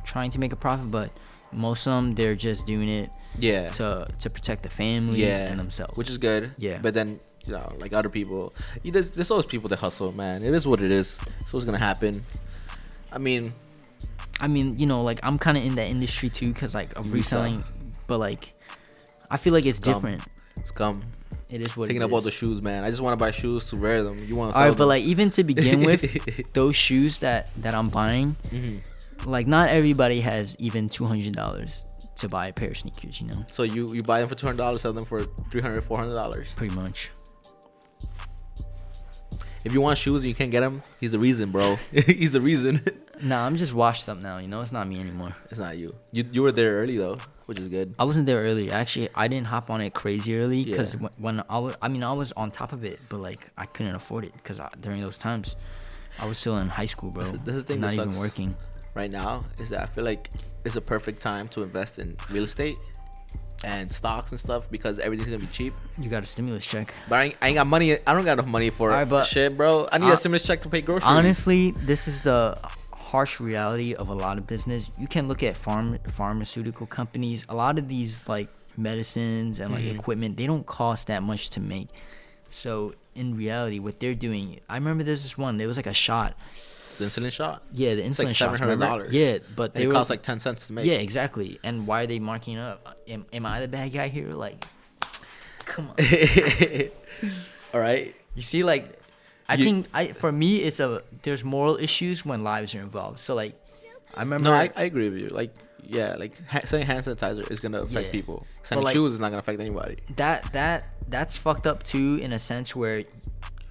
trying to make a profit, but most of them they're just doing it Yeah. to protect the families and themselves. Which is good. Yeah. But then, you know, like other people, there's always people that hustle, man. It is what it is. It's what's gonna happen. I mean, you know, like I'm kind of in that industry too, cause like of Resell. reselling, but like I feel like it's Scum. different. scum. It is what Taking it up all is. the shoes, man. I just want to buy shoes to wear them. You want to All sell right, but them. like even to begin with, those shoes that I'm buying, like not everybody has even $200 to buy a pair of sneakers. You know, So you buy them for $200, sell them for $300, $400. pretty much. If you want shoes and you can't get them, he's the reason, bro. He's the reason. Nah, I'm just washed up now. You know, it's not me anymore. It's not you. You were there early though, which is good. I wasn't there early. Actually, I didn't hop on it crazy early because Yeah. when I was on top of it, but like I couldn't afford it because during those times, I was still in high school, bro. That's the thing not that even sucks. working. Right now is that I feel like it's a perfect time to invest in real estate and stocks and stuff because everything's gonna be cheap. You got a stimulus check. But I ain't got money. I don't got enough money for Alright, but shit, bro. I need a stimulus check to pay groceries. Honestly, this is the harsh reality of a lot of business. You can look at pharmaceutical companies. A lot of these like medicines and like equipment, they don't cost that much to make. So in reality, what they're doing, I remember there's this one. There was like a shot. The insulin shot. Yeah, the insulin like shots. remember? $700. Yeah, but They they were cost like 10 cents to make. yeah, exactly. And why are they marking it up? Am I the bad guy here? Like, come on. All right. You see, like, for me, there's moral issues when lives are involved. So like, I remember. No, I agree with you. Like, yeah, like selling hand sanitizer is gonna affect Yeah. people. Selling like- shoes is not gonna affect anybody. That's fucked up too, in a sense where,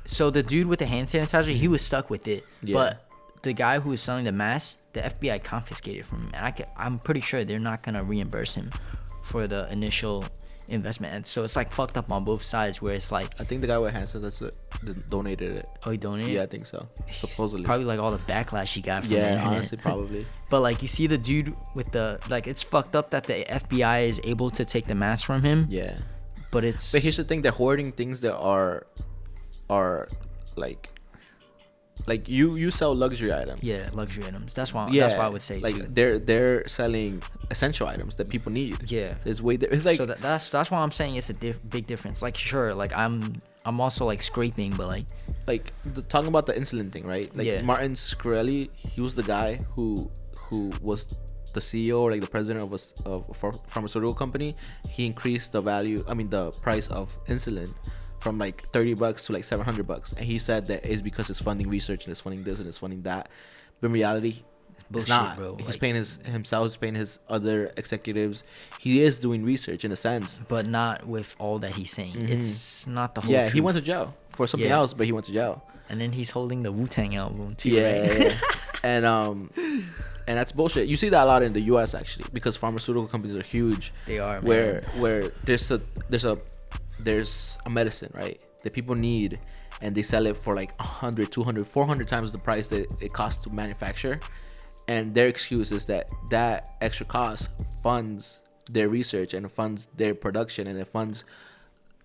so the dude with the hand sanitizer, he was stuck with it, Yeah. but the guy who was selling the mask, the FBI confiscated from him, and I'm pretty sure they're not gonna reimburse him for the initial investment. And so it's like fucked up on both sides, where it's like, I think the guy with hand sanitizer donated it. oh, he donated. Yeah, I think so. Supposedly. Probably like all the backlash he got from the Yeah, internet. honestly, probably. But like you see the dude with the like, it's fucked up that the FBI is able to take the mask from him. Yeah. But it's But here's the thing: they're hoarding things that are like you sell luxury items. yeah, luxury items. That's why Yeah, that's why I would say like too. they're selling essential items that people need. Yeah. It's way. It's like So that's why I'm saying it's a big difference. Like sure, like I'm also like scraping, but like talking about the insulin thing, right? Like Yeah. Martin Shkreli, he was the guy who was the CEO or like the president of a pharmaceutical company. He increased the price of insulin from like $30 to like $700, and he said that it's because it's funding research and it's funding this and it's funding that. But in reality, bullshit, it's not. bro. He's Like, paying himself. He's paying his other executives. He is doing research in a sense. but not with all that he's saying. It's not the whole. Yeah, he truth. went to jail for something Yeah. else, but he went to jail. And then he's holding the Wu-Tang album too. Yeah, right? yeah, yeah. And that's bullshit. You see that a lot in the U.S. actually, because pharmaceutical companies are huge. They are, man. Where there's a medicine, right, that people need, and they sell it for like 100, 200, 400 times the price that it costs to manufacture. And their excuse is that extra cost funds their research and funds their production, and it funds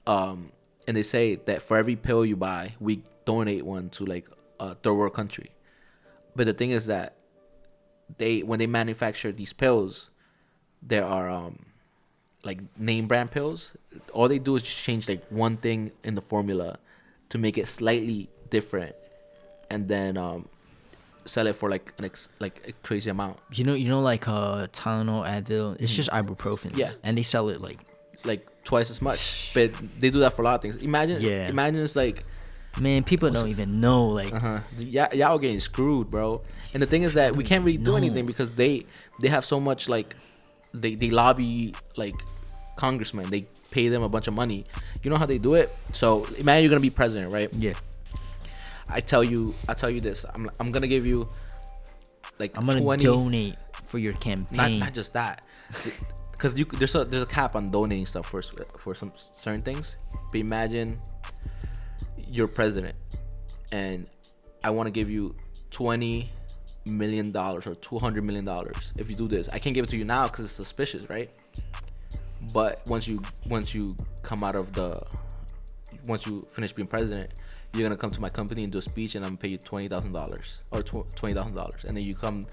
and they say that for every pill you buy, we donate one to like a third world country. But the thing is that when they manufacture these pills, there are like name brand pills. All they do is just change like one thing in the formula to make it slightly different, and then sell it for like like a crazy amount. You know, like Tylenol, Advil. It's just ibuprofen. Yeah, and they sell it like twice as much. But they do that for a lot of things. Imagine it's like, man, people don't even know, like, y'all getting screwed, bro. And the thing is that we can't really do anything because they have so much, like, they lobby like congressmen. They pay them a bunch of money. You know how they do it? So imagine you're gonna be president, right? Yeah. I tell you this. I'm gonna give you like I'm gonna 20, donate for your campaign. Not just that, because there's a cap on donating stuff for some certain things. But imagine you're president, and I want to give you $20 million or $200 million if you do this. I can't give it to you now because it's suspicious, right? But once you finish being president, you're gonna come to my company and do a speech, and I'm gonna pay you $20,000 or $20,000, and then you come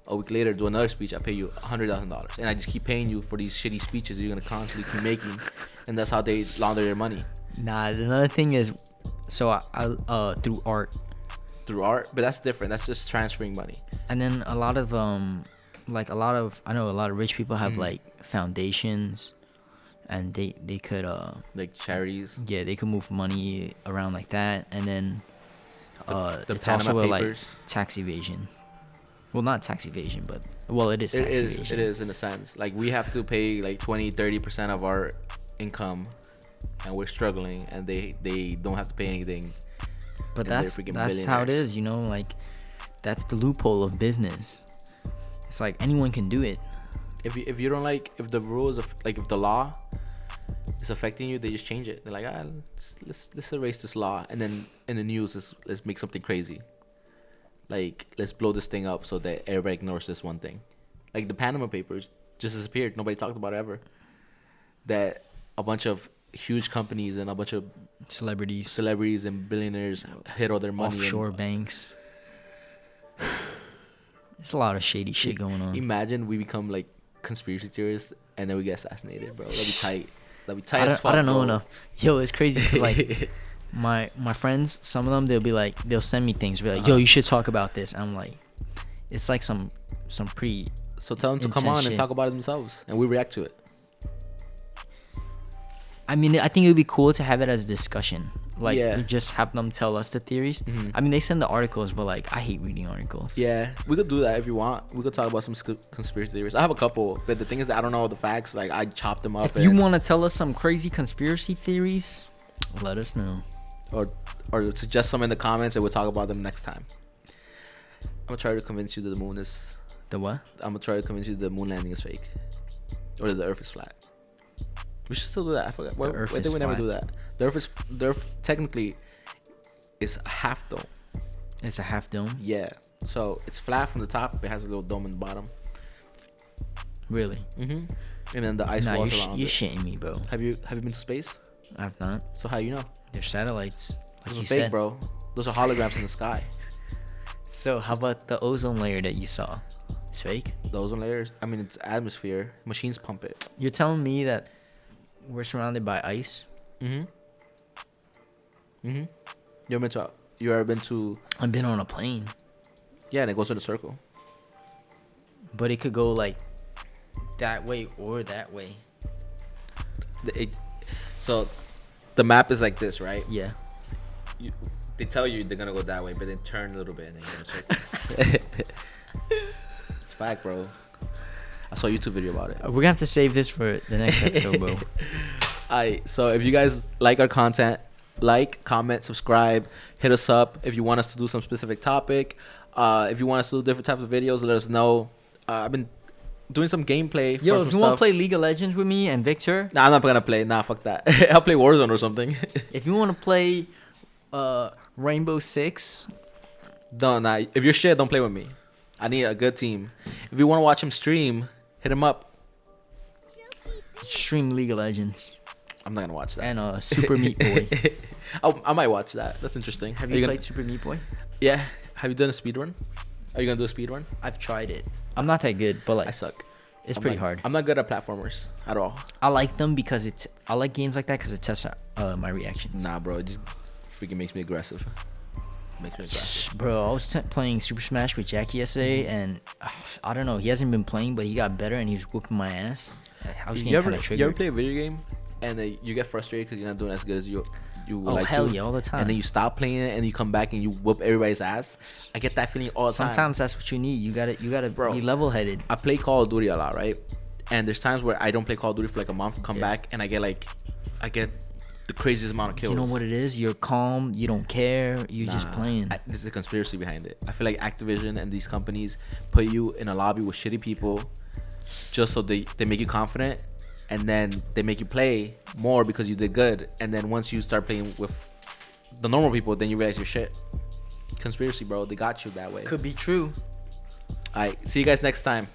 a week later, do another speech, I pay you $100,000, and I just keep paying you for these shitty speeches you're gonna constantly keep making, and that's how they launder their money. Nah, another thing is, so I through art, but that's different. That's just transferring money. And then a lot of I know a lot of rich people have like foundations, and they could like charities. Yeah, they could move money around like that, and then the it's Panama also Papers. like tax evasion. Well, not tax evasion, but it is tax evasion. It is in a sense. Like, we have to pay like 20-30% of our income, and we're struggling, and they don't have to pay anything. But that's how it is, you know, like, that's the loophole of business. It's like anyone can do it. If you don't like, if the rules of, like, if the law is affecting you, they just change it. They're like, let's erase this law, and then in the news, let's make something crazy. Like, let's blow this thing up so that everybody ignores this one thing. Like, the Panama Papers just disappeared. Nobody talked about it ever. That a bunch of huge companies and a bunch of celebrities and billionaires hid all their money. Offshore banks. There's a lot of shady shit going on. Imagine we become like conspiracy theorists and then we get assassinated, bro. That'd be tight. As fuck. I don't know enough. Yo, it's crazy because like my friends, some of them, they'll send me things, be like, yo, you should talk about this. I'm like, it's like some pretty. So tell them to come on shit and talk about it themselves, and we react to it. I mean, I think it would be cool to have it as a discussion. Like, just have them tell us the theories. Mm-hmm. I mean, they send the articles, but like, I hate reading articles. Yeah, we could do that if you want. We could talk about some conspiracy theories. I have a couple, but the thing is that I don't know all the facts. Like, I chop them up. If you want to tell us some crazy conspiracy theories, let us know. Or suggest some in the comments, and we'll talk about them next time. I'm gonna try to convince you that the moon is. The what? I'm gonna try to convince you the moon landing is fake, or that the Earth is flat. We should still do that. I forgot. Why did we never do that? The Earth technically is a half dome. It's a half dome? Yeah. So it's flat from the top, but it has a little dome in the bottom. Really? Mm-hmm. And then the ice walls around you're shitting me, bro. Have you been to space? I've not. So how you know? They're satellites. Those are fake, bro. Those are holograms in the sky. So how about the ozone layer that you saw? It's fake? The ozone layers? I mean, it's atmosphere. Machines pump it. You're telling me that we're surrounded by ice? Mm-hmm. You ever been to? I've been on a plane. Yeah, and it goes in a circle. But it could go like that way or that way. So the map is like this, right? Yeah. They tell you they're gonna go that way, but then turn a little bit and then go in a circle. It's fact, bro. I saw a YouTube video about it. We're gonna have to save this for the next episode, bro. So if you guys like our content, like, comment, subscribe, hit us up. If you want us to do some specific topic, if you want us to do different types of videos, let us know. I've been doing some gameplay. Yo, if you want to play League of Legends with me and Victor. Nah, I'm not gonna play. Nah, fuck that. I'll play Warzone or something. If you want to play Rainbow Six. Nah. If you're shit, don't play with me. I need a good team. If you want to watch him stream, hit him up. Stream League of Legends. I'm not gonna watch that. And Super Meat Boy. I might watch that. That's interesting. Have Are you gonna- played Super Meat Boy? Yeah. Have you done a speed run? Are you gonna do a speed run? I've tried it. I'm not that good, but I like suck. it's I'm pretty not- hard. I'm not good at platformers at all. I like them because I like games like that because it tests my reactions. Nah, bro. It just freaking makes me aggressive. Makes me aggressive. Bro, I was playing Super Smash with Jackie yesterday, and I don't know. He hasn't been playing, but he got better, and he was whooping my ass. I was getting kind of You ever triggered. play a video game and then you get frustrated because you're not doing as good as you would Oh like hell to, yeah, all the time. and then you stop playing it and you come back and you whoop everybody's ass? I get that feeling all the time. Sometimes that's what you need. You gotta Bro. be level-headed. I play Call of Duty a lot, right? And there's times where I don't play Call of Duty for like a month, come Yeah. back, and I get the craziest amount of kills. You know what it is? You're calm. You don't care. You're just Nah, playing. There's a conspiracy behind it. I feel like Activision and these companies put you in a lobby with shitty people just so they make you confident, and then they make you play more because you did good. And then once you start playing with the normal people, then you realize you're shit. Conspiracy, bro. They got you that way. Could be true. All right. See you guys next time.